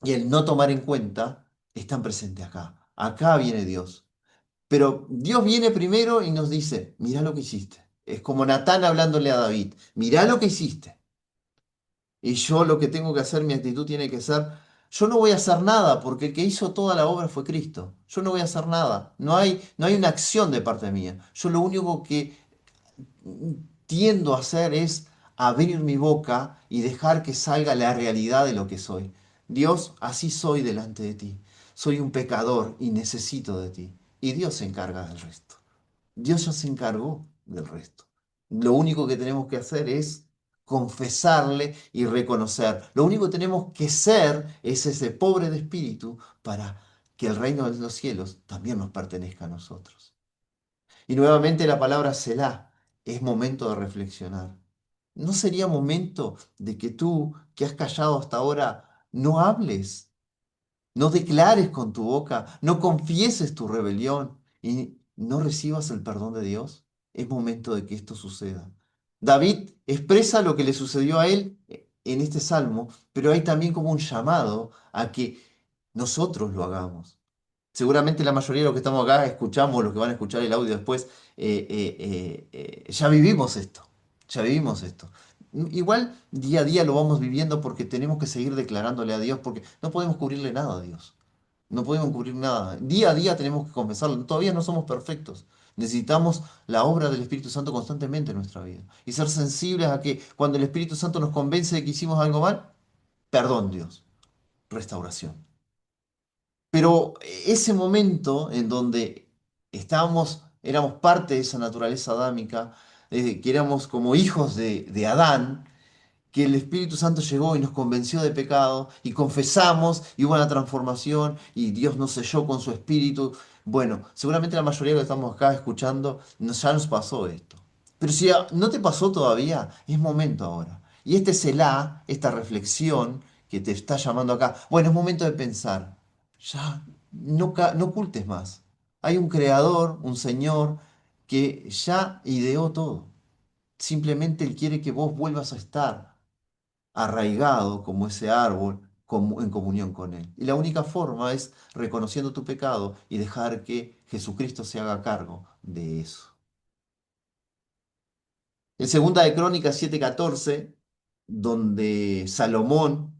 y el no tomar en cuenta, están presentes acá. Acá viene Dios. Pero Dios viene primero y nos dice, mirá lo que hiciste. Es como Natán hablándole a David, mirá lo que hiciste. Y yo lo que tengo que hacer, mi actitud tiene que ser, yo no voy a hacer nada porque el que hizo toda la obra fue Cristo. Yo no voy a hacer nada. No hay una acción de parte mía. Yo lo único que tiendo a hacer es abrir mi boca y dejar que salga la realidad de lo que soy. Dios, así soy delante de ti. Soy un pecador y necesito de ti. Y Dios se encarga del resto. Dios ya se encargó del resto. Lo único que tenemos que hacer es confesarle y reconocer. Lo único que tenemos que ser es ese pobre de espíritu para que el reino de los cielos también nos pertenezca a nosotros. Y nuevamente la palabra Selah es momento de reflexionar. ¿No sería momento de que tú, que has callado hasta ahora, no hables? No declares con tu boca, no confieses tu rebelión y no recibas el perdón de Dios. Es momento de que esto suceda. David expresa lo que le sucedió a él en este salmo, pero hay también como un llamado a que nosotros lo hagamos. Seguramente la mayoría de los que estamos acá escuchamos, los que van a escuchar el audio después, ya vivimos esto, ya vivimos esto. Igual día a día lo vamos viviendo porque tenemos que seguir declarándole a Dios, porque no podemos cubrirle nada a Dios. No podemos cubrir nada. Día a día tenemos que confesarlo. Todavía no somos perfectos. Necesitamos la obra del Espíritu Santo constantemente en nuestra vida. Y ser sensibles a que cuando el Espíritu Santo nos convence de que hicimos algo mal, perdón Dios, restauración. Pero ese momento en donde éramos parte de esa naturaleza adámica, que éramos como hijos de Adán, que el Espíritu Santo llegó y nos convenció de pecado y confesamos y hubo una transformación y Dios nos selló con su Espíritu. Bueno, seguramente la mayoría de los que estamos acá escuchando ya nos pasó esto. Pero si no te pasó todavía, es momento ahora. Y este Selah, esta reflexión que te está llamando acá, bueno, es momento de pensar. Ya no ocultes más. Hay un creador, un Señor, que ya ideó todo. Simplemente Él quiere que vos vuelvas a estar arraigado como ese árbol en comunión con Él. Y la única forma es reconociendo tu pecado y dejar que Jesucristo se haga cargo de eso. En Segunda de Crónicas 7:14, donde Salomón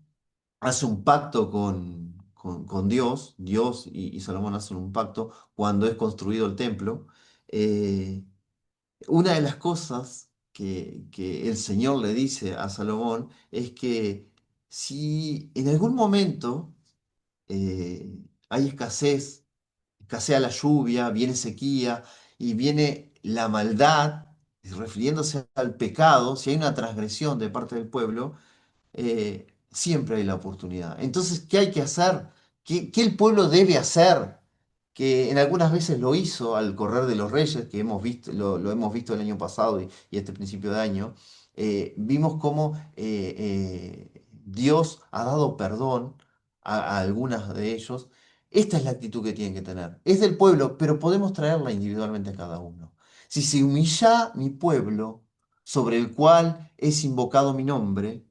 hace un pacto con Dios, Dios y Salomón hacen un pacto cuando es construido el templo, eh, una de las cosas que el Señor le dice a Salomón es que si en algún momento hay escasez, escasea la lluvia, viene sequía y viene la maldad, refiriéndose al pecado, si hay una transgresión de parte del pueblo, siempre hay la oportunidad. Entonces, ¿qué hay que hacer? ¿Qué el pueblo debe hacer? Que en algunas veces lo hizo al correr de los reyes, que hemos visto, lo hemos visto el año pasado y este principio de año, vimos cómo Dios ha dado perdón a algunas de ellos. Esta es la actitud que tienen que tener. Es del pueblo, pero podemos traerla individualmente a cada uno. Si se humilla mi pueblo, sobre el cual es invocado mi nombre,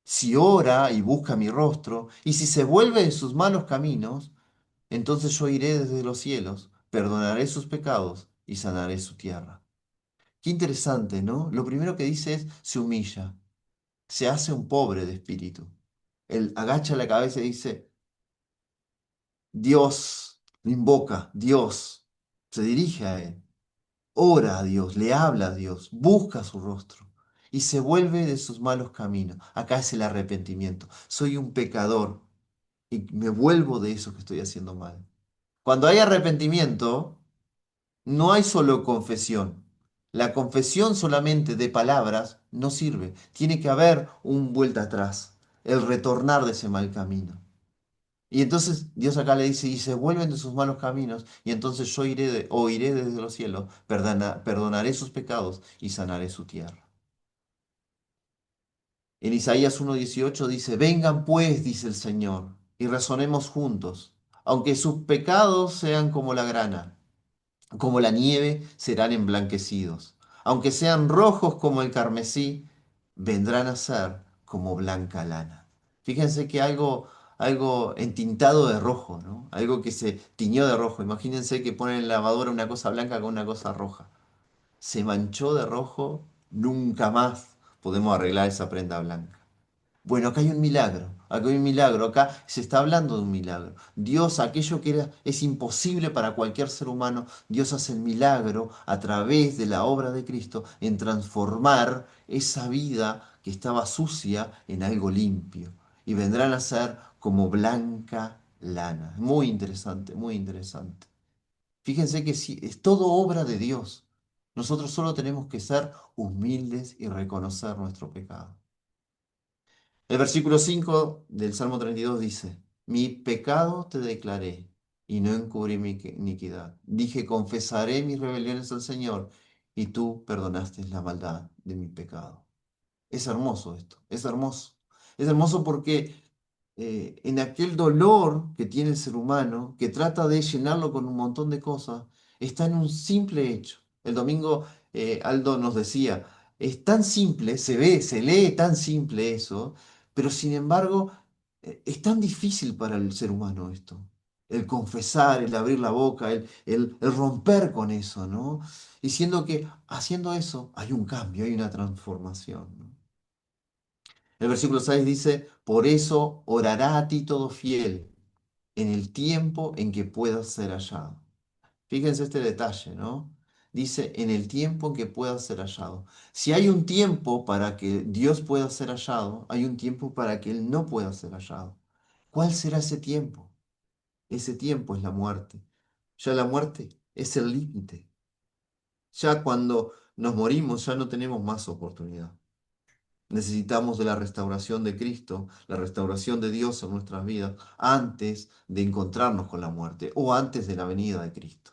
si ora y busca mi rostro, y si se vuelve de sus malos caminos, entonces yo iré desde los cielos, perdonaré sus pecados y sanaré su tierra. Qué interesante, ¿no? Lo primero que dice es, se humilla, se hace un pobre de espíritu. Él agacha la cabeza y dice, Dios, lo invoca, Dios, se dirige a él, ora a Dios, le habla a Dios, busca su rostro y se vuelve de sus malos caminos. Acá es el arrepentimiento. Soy un pecador y me vuelvo de eso que estoy haciendo mal. Cuando hay arrepentimiento, No hay solo confesión. La confesión solamente de palabras no sirve. Tiene que haber un vuelta atrás, el retornar de ese mal camino. Y entonces Dios acá le dice, y se vuelven de sus malos caminos, y entonces yo oiré desde los cielos, perdonaré sus pecados y sanaré su tierra. En Isaías 1:18 dice, vengan pues, dice el Señor, y razonemos juntos, aunque sus pecados sean como la grana, como la nieve serán emblanquecidos. Aunque sean rojos como el carmesí, vendrán a ser como blanca lana. Fíjense que algo entintado de rojo, ¿no? Algo que se tiñó de rojo. Imagínense que ponen en la lavadora una cosa blanca con una cosa roja. Se manchó de rojo, nunca más podemos arreglar esa prenda blanca. Bueno, acá hay un milagro, acá hay un milagro, acá se está hablando de un milagro. Dios, aquello que es imposible para cualquier ser humano, Dios hace el milagro a través de la obra de Cristo en transformar esa vida que estaba sucia en algo limpio. Y vendrán a ser como blanca lana. Muy interesante, muy interesante. Fíjense que sí, es todo obra de Dios. Nosotros solo tenemos que ser humildes y reconocer nuestro pecado. El versículo 5 del Salmo 32 dice, mi pecado te declaré y no encubrí mi iniquidad. Dije, confesaré mis rebeliones al Señor y tú perdonaste la maldad de mi pecado. Es hermoso esto, es hermoso. Es hermoso porque en aquel dolor que tiene el ser humano, que trata de llenarlo con un montón de cosas, está en un simple hecho. El domingo Aldo nos decía, es tan simple, se ve, se lee tan simple eso, pero sin embargo es tan difícil para el ser humano esto. El confesar, el abrir la boca, el romper con eso, ¿no? Diciendo que haciendo eso hay un cambio, hay una transformación, ¿no? El versículo 6 dice, por eso orará a ti todo fiel en el tiempo en que puedas ser hallado. Fíjense este detalle, ¿no? Dice, en el tiempo en que pueda ser hallado. Si hay un tiempo para que Dios pueda ser hallado, hay un tiempo para que Él no pueda ser hallado. ¿Cuál será ese tiempo? Ese tiempo es la muerte. Ya la muerte es el límite. Ya cuando nos morimos ya no tenemos más oportunidad. Necesitamos de la restauración de Cristo, la restauración de Dios en nuestras vidas, antes de encontrarnos con la muerte o antes de la venida de Cristo.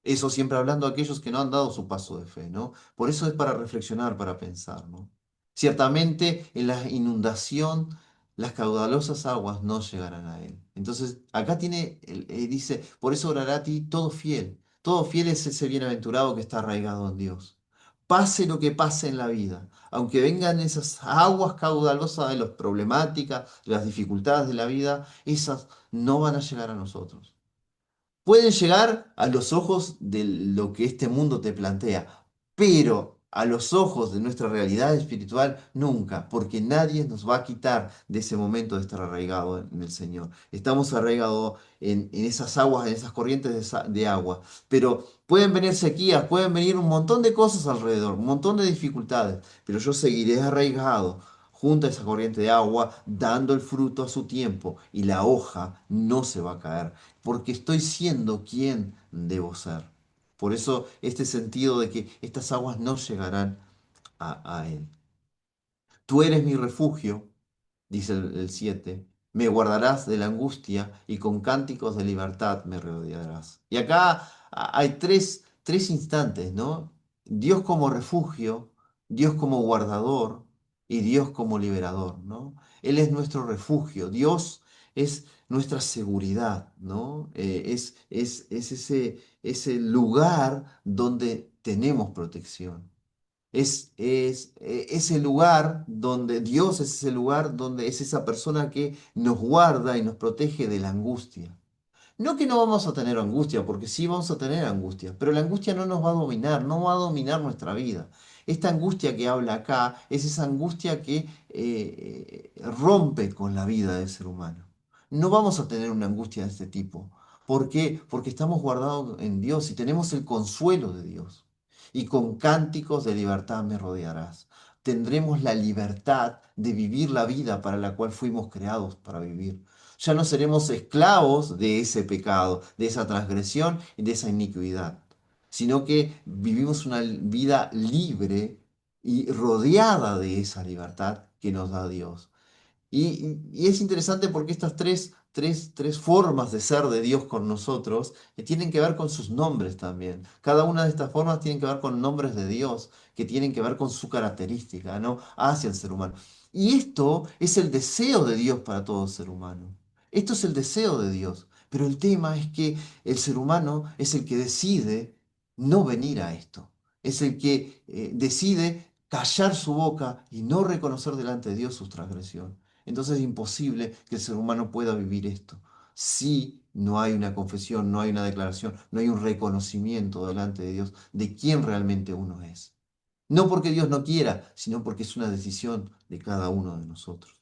Eso siempre hablando a aquellos que no han dado su paso de fe, ¿no? Por eso es para reflexionar, para pensar, ¿no? Ciertamente en la inundación las caudalosas aguas no llegarán a él. Entonces, acá tiene, dice, por eso orará a ti todo fiel. Todo fiel es ese bienaventurado que está arraigado en Dios. Pase lo que pase en la vida, aunque vengan esas aguas caudalosas de las problemáticas, de las dificultades de la vida, esas no van a llegar a nosotros. Pueden llegar a los ojos de lo que este mundo te plantea, pero a los ojos de nuestra realidad espiritual nunca, porque nadie nos va a quitar de ese momento de estar arraigado en el Señor. Estamos arraigados en esas aguas, en esas corrientes de agua, pero pueden venir sequías, pueden venir un montón de cosas alrededor, un montón de dificultades, pero yo seguiré arraigado junto a esa corriente de agua, dando el fruto a su tiempo, y la hoja no se va a caer porque estoy siendo quien debo ser. Por eso este sentido de que estas aguas no llegarán a Él. Tú eres mi refugio, dice el 7, me guardarás de la angustia y con cánticos de libertad me rodearás. Y acá hay tres instantes, ¿no? Dios como refugio, Dios como guardador y Dios como liberador, ¿no? Él es nuestro refugio, Dios es nuestra seguridad, ¿no? Es ese lugar donde tenemos protección. Ese lugar donde Dios es ese lugar donde es esa persona que nos guarda y nos protege de la angustia. No que no vamos a tener angustia, porque sí vamos a tener angustia, pero la angustia no nos va a dominar, no va a dominar nuestra vida. Esta angustia que habla acá es esa angustia que rompe con la vida del ser humano. No vamos a tener una angustia de este tipo. ¿Por qué? Porque estamos guardados en Dios y tenemos el consuelo de Dios. Y con cánticos de libertad me rodearás. Tendremos la libertad de vivir la vida para la cual fuimos creados para vivir. Ya no seremos esclavos de ese pecado, de esa transgresión y de esa iniquidad. sino que vivimos una vida libre y rodeada de esa libertad que nos da Dios. Y es interesante porque estas tres formas de ser de Dios con nosotros tienen que ver con sus nombres también. Cada una de estas formas tienen que ver con nombres de Dios, que tienen que ver con su característica, ¿no? Hacia el ser humano. Y esto es el deseo de Dios para todo ser humano. Esto es el deseo de Dios. Pero el tema es que el ser humano es el que decide no venir a esto. Es el que decide callar su boca y no reconocer delante de Dios sus transgresiones. Entonces es imposible que el ser humano pueda vivir esto. Si no hay una confesión, no hay una declaración, no hay un reconocimiento delante de Dios de quién realmente uno es. No porque Dios no quiera, sino porque es una decisión de cada uno de nosotros.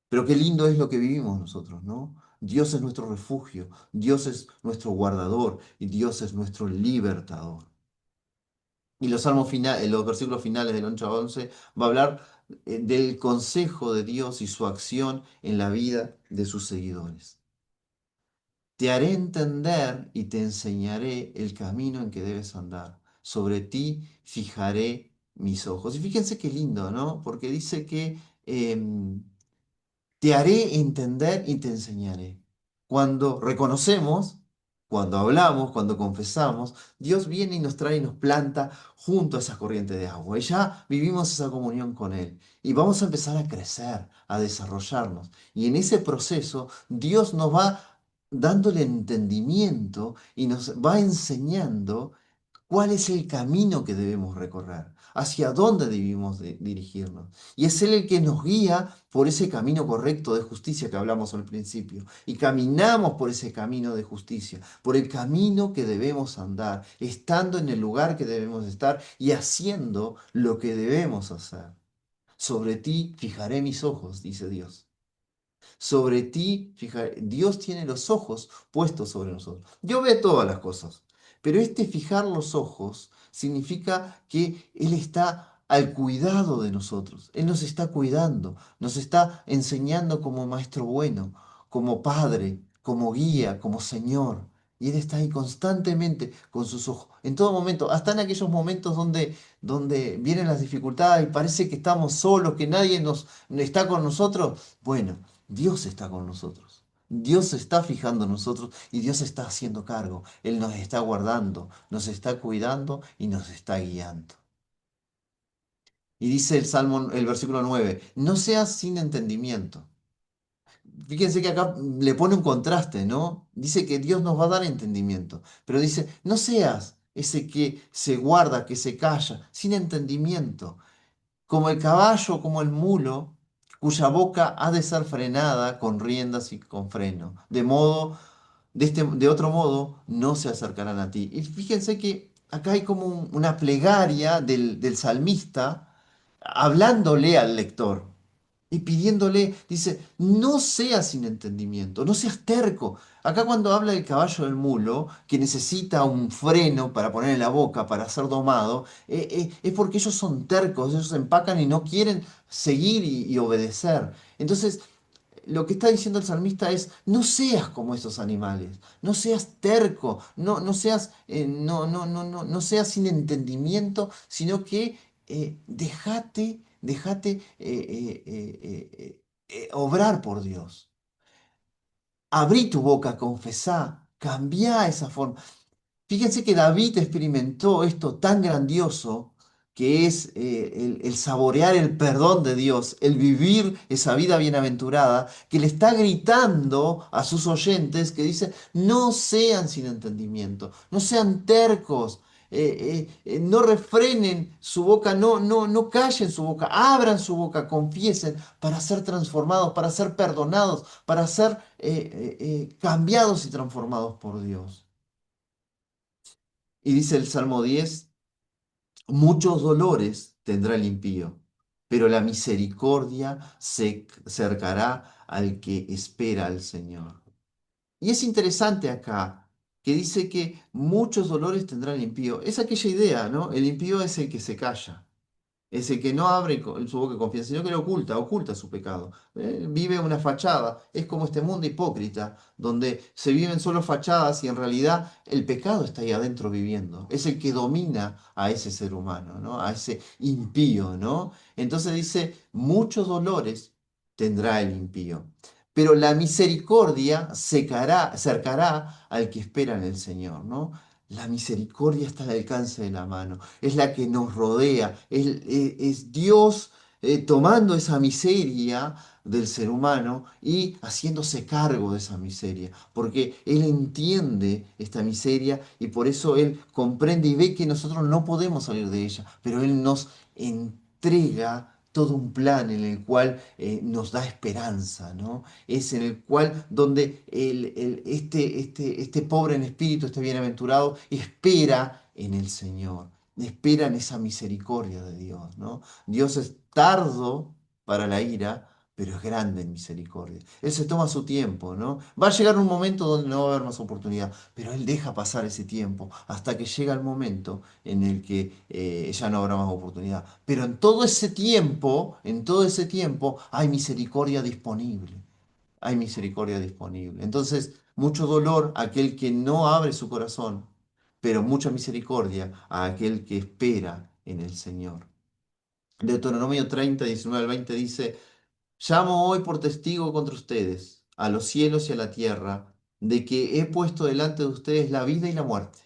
Pero qué lindo es lo que vivimos nosotros, ¿no? Dios es nuestro refugio, Dios es nuestro guardador y Dios es nuestro libertador. Y los los versículos finales del 8 a 11 va a hablar del consejo de Dios y su acción en la vida de sus seguidores. Te haré entender y te enseñaré el camino en que debes andar. Sobre ti fijaré mis ojos. Y fíjense qué lindo, ¿no? Porque dice que te haré entender y te enseñaré. Cuando reconocemos, cuando hablamos, cuando confesamos, Dios viene y nos trae y nos planta junto a esa corriente de agua. Y ya vivimos esa comunión con Él. Y vamos a empezar a crecer, a desarrollarnos. Y en ese proceso, Dios nos va dando el entendimiento y nos va enseñando cuál es el camino que debemos recorrer, hacia dónde debemos dirigirnos. Y es Él el que nos guía por ese camino correcto de justicia que hablamos al principio. Y caminamos por ese camino de justicia, por el camino que debemos andar, estando en el lugar que debemos estar y haciendo lo que debemos hacer. Sobre ti fijaré mis ojos, dice Dios. Sobre ti, fíjate, Dios tiene los ojos puestos sobre nosotros. Yo veo todas las cosas, pero este fijar los ojos significa que Él está al cuidado de nosotros. Él nos está cuidando, nos está enseñando como maestro bueno, como padre, como guía, como Señor. Y Él está ahí constantemente con sus ojos, en todo momento, hasta en aquellos momentos donde vienen las dificultades y parece que estamos solos, que nadie nos está con nosotros. Bueno, Dios está con nosotros. Dios se está fijando en nosotros y Dios está haciendo cargo. Él nos está guardando, nos está cuidando y nos está guiando. Y dice el Salmo, el versículo 9: no seas sin entendimiento. Fíjense que acá le pone un contraste, ¿no? Dice que Dios nos va a dar entendimiento, pero dice, no seas ese que se guarda, que se calla, sin entendimiento, como el caballo, como el mulo, cuya boca ha de ser frenada con riendas y con freno, de otro modo no se acercarán a ti. Y fíjense que acá hay como una plegaria del salmista hablándole al lector y pidiéndole, dice, no seas sin entendimiento, no seas terco. Acá cuando habla del caballo del mulo, que necesita un freno para poner en la boca, para ser domado, es porque ellos son tercos, ellos se empacan y no quieren seguir y obedecer. Entonces, lo que está diciendo el salmista es, no seas como esos animales, no seas terco, no seas, no seas sin entendimiento, sino que déjate obrar por Dios. Abrí tu boca, confesá, cambiá esa forma. Fíjense que David experimentó esto tan grandioso que es el saborear el perdón de Dios, el vivir esa vida bienaventurada, que le está gritando a sus oyentes que dice, no sean sin entendimiento, no sean tercos, no refrenen su boca, no callen su boca, abran su boca, confiesen para ser transformados, para ser perdonados, para ser cambiados y transformados por Dios. Y dice el Salmo 10, muchos dolores tendrá el impío, pero la misericordia se cercará al que espera al Señor. Y es interesante acá que dice que muchos dolores tendrá el impío. Es aquella idea, ¿no? El impío es el que se calla. Es el que no abre su boca de confianza, sino que lo oculta, oculta su pecado. Vive una fachada. Es como este mundo hipócrita, donde se viven solo fachadas y en realidad el pecado está ahí adentro viviendo. Es el que domina a ese ser humano, ¿no? A ese impío, ¿no? Entonces dice, muchos dolores tendrá el impío, pero la misericordia cercará al que espera en el Señor, ¿no? La misericordia está al alcance de la mano, es la que nos rodea, es Dios tomando esa miseria del ser humano y haciéndose cargo de esa miseria, porque Él entiende esta miseria y por eso Él comprende y ve que nosotros no podemos salir de ella, pero Él nos entrega todo un plan en el cual nos da esperanza, ¿no? Es en el cual donde este pobre en espíritu, este bienaventurado, espera en el Señor, espera en esa misericordia de Dios, ¿no? Dios es tardo para la ira, pero es grande en misericordia. Él se toma su tiempo, ¿no? Va a llegar un momento donde no va a haber más oportunidad, pero Él deja pasar ese tiempo hasta que llega el momento en el que ya no habrá más oportunidad. Pero en todo ese tiempo hay misericordia disponible. Hay misericordia disponible. Entonces, mucho dolor a aquel que no abre su corazón, pero mucha misericordia a aquel que espera en el Señor. Deuteronomio 30, 19 al 20 dice, llamo hoy por testigo contra ustedes, a los cielos y a la tierra, de que he puesto delante de ustedes la vida y la muerte,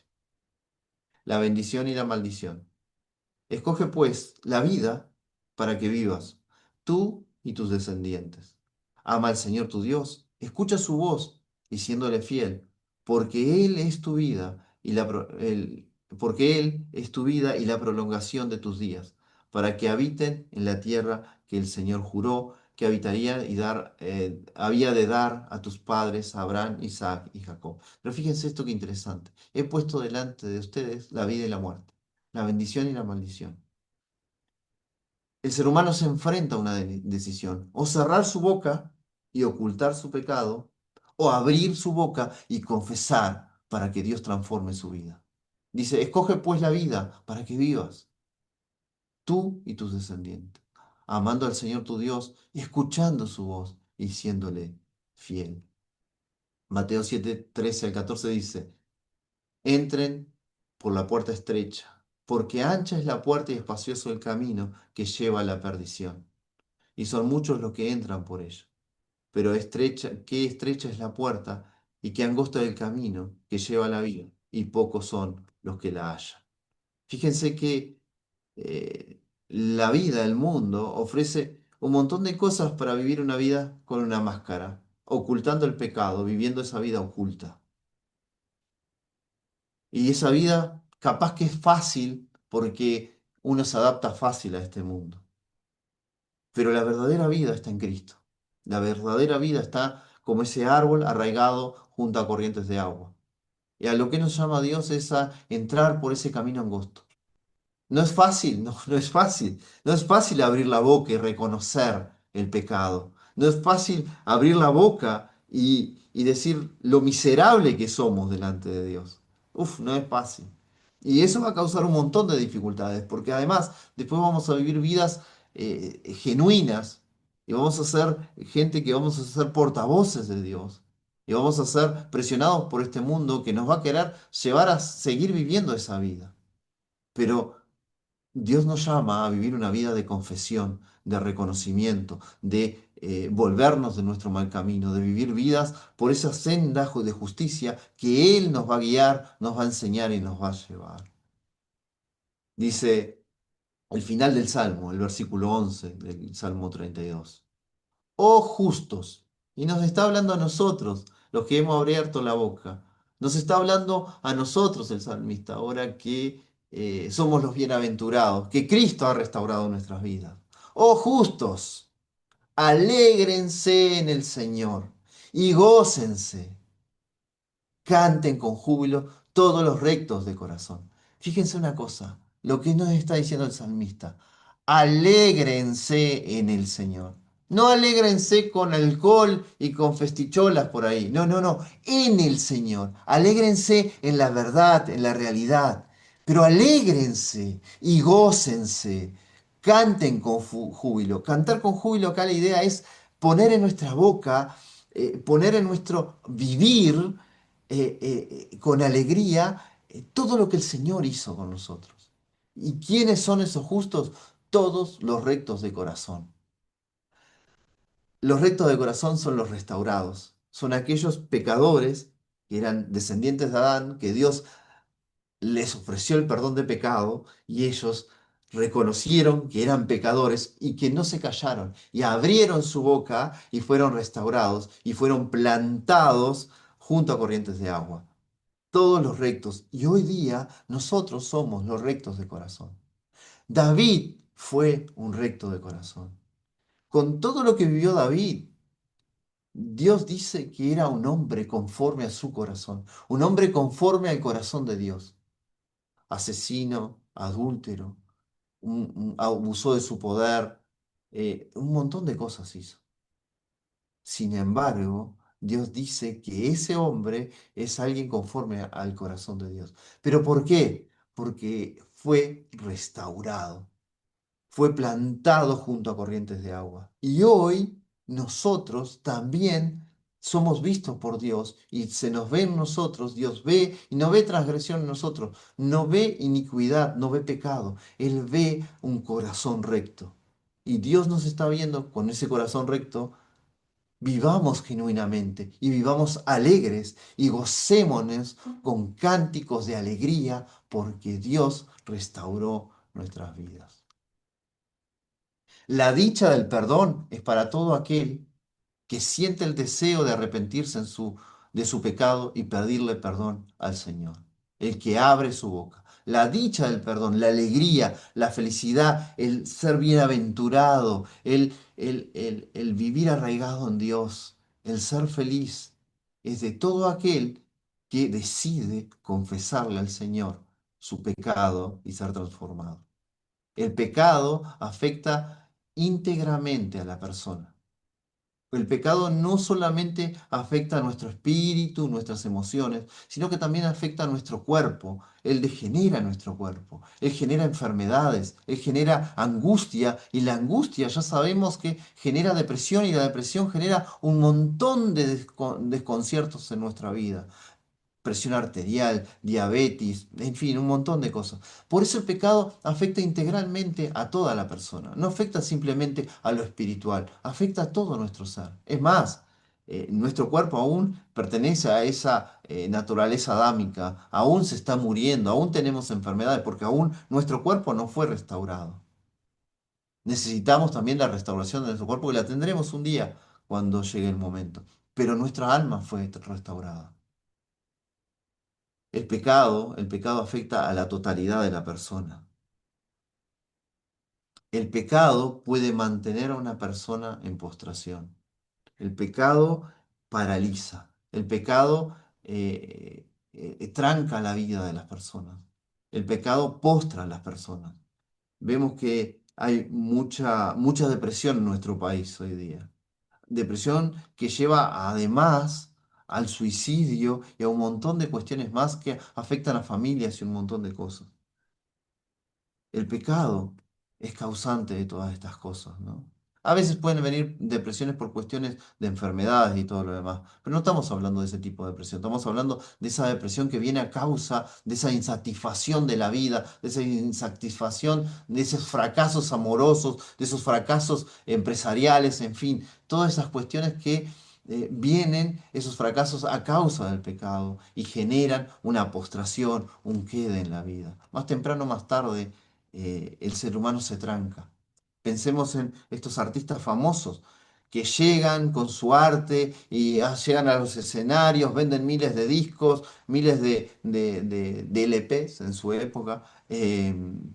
la bendición y la maldición. Escoge pues la vida para que vivas, tú y tus descendientes. Ama al Señor tu Dios, escucha su voz y siéndole fiel, porque Él es tu vida y porque Él es tu vida y la prolongación de tus días, para que habiten en la tierra que el Señor juró que habitaría y había de dar a tus padres, a Abraham, Isaac y Jacob. Pero fíjense esto que interesante. He puesto delante de ustedes la vida y la muerte, la bendición y la maldición. El ser humano se enfrenta a una decisión, o cerrar su boca y ocultar su pecado, o abrir su boca y confesar para que Dios transforme su vida. Dice, escoge pues la vida para que vivas, tú y tus descendientes, amando al Señor tu Dios, escuchando su voz y siéndole fiel. Mateo 7, 13 al 14 dice, entren por la puerta estrecha, porque ancha es la puerta y espacioso el camino que lleva a la perdición, y son muchos los que entran por ella. Pero qué estrecha es la puerta y qué angosto es el camino que lleva a la vida, y pocos son los que la hallan. Fíjense que la vida, el mundo, ofrece un montón de cosas para vivir una vida con una máscara, ocultando el pecado, viviendo esa vida oculta. Y esa vida capaz que es fácil porque uno se adapta fácil a este mundo. Pero la verdadera vida está en Cristo. La verdadera vida está como ese árbol arraigado junto a corrientes de agua. Y a lo que nos llama Dios es a entrar por ese camino angosto. No es fácil, no, no es fácil. No es fácil abrir la boca y reconocer el pecado. No es fácil abrir la boca y decir lo miserable que somos delante de Dios. Uf, no es fácil. Y eso va a causar un montón de dificultades, porque además después vamos a vivir vidas genuinas y vamos a ser gente que vamos a ser portavoces de Dios. Y vamos a ser presionados por este mundo que nos va a querer llevar a seguir viviendo esa vida. Pero Dios nos llama a vivir una vida de confesión, de reconocimiento, de volvernos de nuestro mal camino, de vivir vidas por esa senda de justicia que Él nos va a guiar, nos va a enseñar y nos va a llevar. Dice el final del Salmo, el versículo 11 del Salmo 32. Oh justos, y nos está hablando a nosotros, los que hemos abierto la boca. Nos está hablando a nosotros el salmista, ahora que somos los bienaventurados, que Cristo ha restaurado nuestras vidas. Oh justos, alégrense en el Señor y gócense. Canten con júbilo todos los rectos de corazón. Fíjense una cosa, lo que nos está diciendo el salmista. Alégrense en el Señor. No alégrense con alcohol y con festicholas por ahí. No, no, no. En el Señor. Alégrense en la verdad, en la realidad. Pero alégrense y gócense. canten con júbilo. Cantar con júbilo, acá la idea es poner en nuestra boca, poner en nuestro vivir con alegría todo lo que el Señor hizo con nosotros. ¿Y quiénes son esos justos? Todos los rectos de corazón. Los rectos de corazón son los restaurados. Son aquellos pecadores que eran descendientes de Adán, que Dios les ofreció el perdón de pecado y ellos reconocieron que eran pecadores y que no se callaron y abrieron su boca y fueron restaurados y fueron plantados junto a corrientes de agua. Todos los rectos. Y hoy día nosotros somos los rectos de corazón. David fue un recto de corazón. Con todo lo que vivió David, Dios dice que era un hombre conforme a su corazón, un hombre conforme al corazón de Dios. Asesino, adúltero, abusó de su poder, un montón de cosas hizo. Sin embargo, Dios dice que ese hombre es alguien conforme al corazón de Dios. ¿Pero por qué? Porque fue restaurado, fue plantado junto a corrientes de agua. Y hoy nosotros también somos vistos por Dios y se nos ve en nosotros, Dios ve y no ve transgresión en nosotros, no ve iniquidad, no ve pecado, Él ve un corazón recto. Y Dios nos está viendo con ese corazón recto, vivamos genuinamente y vivamos alegres y gocémonos con cánticos de alegría porque Dios restauró nuestras vidas. La dicha del perdón es para todo aquel que siente el deseo de arrepentirse de su pecado y pedirle perdón al Señor. El que abre su boca. La dicha del perdón, la alegría, la felicidad, el ser bienaventurado, el vivir arraigado en Dios, el ser feliz, es de todo aquel que decide confesarle al Señor su pecado y ser transformado. El pecado afecta íntegramente a la persona. El pecado no solamente afecta a nuestro espíritu, nuestras emociones, sino que también afecta a nuestro cuerpo. Él degenera nuestro cuerpo, él genera enfermedades, él genera angustia y la angustia ya sabemos que genera depresión y la depresión genera un montón de desconciertos en nuestra vida, presión arterial, diabetes, en fin, un montón de cosas. Por eso el pecado afecta integralmente a toda la persona, no afecta simplemente a lo espiritual, afecta a todo nuestro ser. Es más, nuestro cuerpo aún pertenece a esa naturaleza adámica, aún se está muriendo, aún tenemos enfermedades, porque aún nuestro cuerpo no fue restaurado. Necesitamos también la restauración de nuestro cuerpo, que la tendremos un día cuando llegue el momento, pero nuestra alma fue restaurada. El pecado afecta a la totalidad de la persona. El pecado puede mantener a una persona en postración. El pecado paraliza. El pecado tranca la vida de las personas. El pecado postra a las personas. Vemos que hay mucha depresión en nuestro país hoy día. Depresión que lleva además al suicidio y a un montón de cuestiones más que afectan a familias y un montón de cosas. El pecado es causante de todas estas cosas, ¿no? A veces pueden venir depresiones por cuestiones de enfermedades y todo lo demás, pero no estamos hablando de ese tipo de depresión, estamos hablando de esa depresión que viene a causa de esa insatisfacción de la vida, de esa insatisfacción, de esos fracasos amorosos, de esos fracasos empresariales, en fin, todas esas cuestiones que vienen, esos fracasos a causa del pecado y generan una postración, un quede en la vida. Más temprano o más tarde el ser humano se tranca. Pensemos en estos artistas famosos que llegan con su arte y llegan a los escenarios, venden miles de discos, miles de LPs en su época,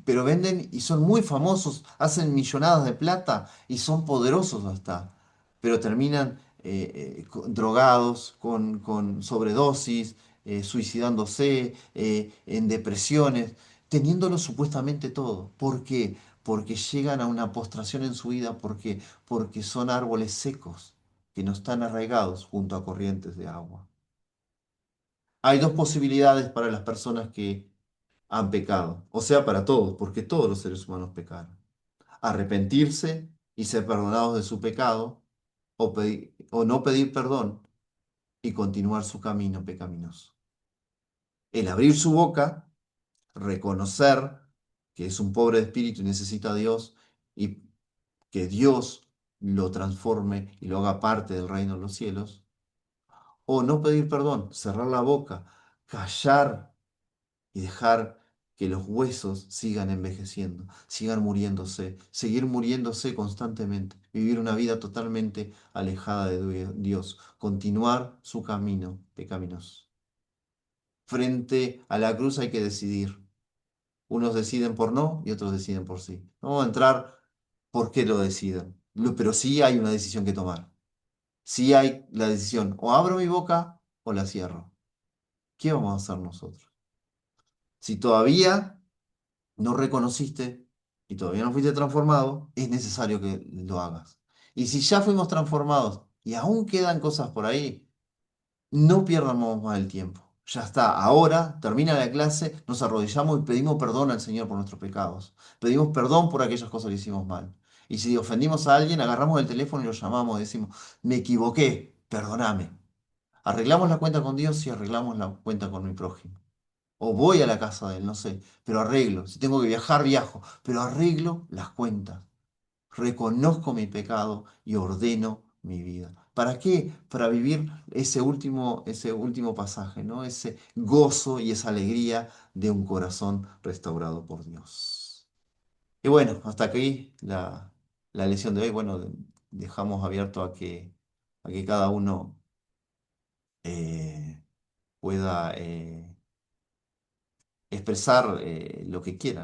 pero venden y son muy famosos, hacen millonadas de plata y son poderosos hasta, pero terminan drogados, con sobredosis, suicidándose, en depresiones teniéndolo supuestamente todo. ¿Por qué? Porque llegan a una postración en su vida, porque son árboles secos que no están arraigados junto a corrientes de agua. Hay dos posibilidades para las personas que han pecado, o sea, para todos, porque todos los seres humanos pecaron. arrepentirse y ser perdonados de su pecado, o no pedir perdón y continuar su camino pecaminoso. El abrir su boca, reconocer que es un pobre de espíritu y necesita a Dios, y que Dios lo transforme y lo haga parte del reino de los cielos, o no pedir perdón, cerrar la boca, callar y dejar que los huesos sigan envejeciendo, sigan muriéndose, seguir muriéndose constantemente, vivir una vida totalmente alejada de Dios, continuar su camino pecaminoso. Frente a la cruz hay que decidir. Unos deciden por no y otros deciden por sí. No vamos a entrar por qué lo deciden, pero sí hay una decisión que tomar. Sí hay la decisión, o abro mi boca o la cierro. ¿Qué vamos a hacer nosotros? Si todavía no reconociste y todavía no fuiste transformado, es necesario que lo hagas. Y si ya fuimos transformados y aún quedan cosas por ahí, no pierdamos más el tiempo. Ya está, ahora termina la clase, nos arrodillamos y pedimos perdón al Señor por nuestros pecados. Pedimos perdón por aquellas cosas que hicimos mal. Y si ofendimos a alguien, agarramos el teléfono y lo llamamos y decimos, me equivoqué, perdóname. Arreglamos la cuenta con Dios y arreglamos la cuenta con mi prójimo. O voy a la casa de él, no sé, pero arreglo. Si tengo que viajar, viajo, pero arreglo las cuentas. Reconozco mi pecado y ordeno mi vida. ¿Para qué? Para vivir ese último pasaje, ¿no? Ese gozo y esa alegría de un corazón restaurado por Dios. Y bueno, hasta aquí la lección de hoy. Bueno, dejamos abierto a que cada uno pueda expresar lo que quiera, ¿no?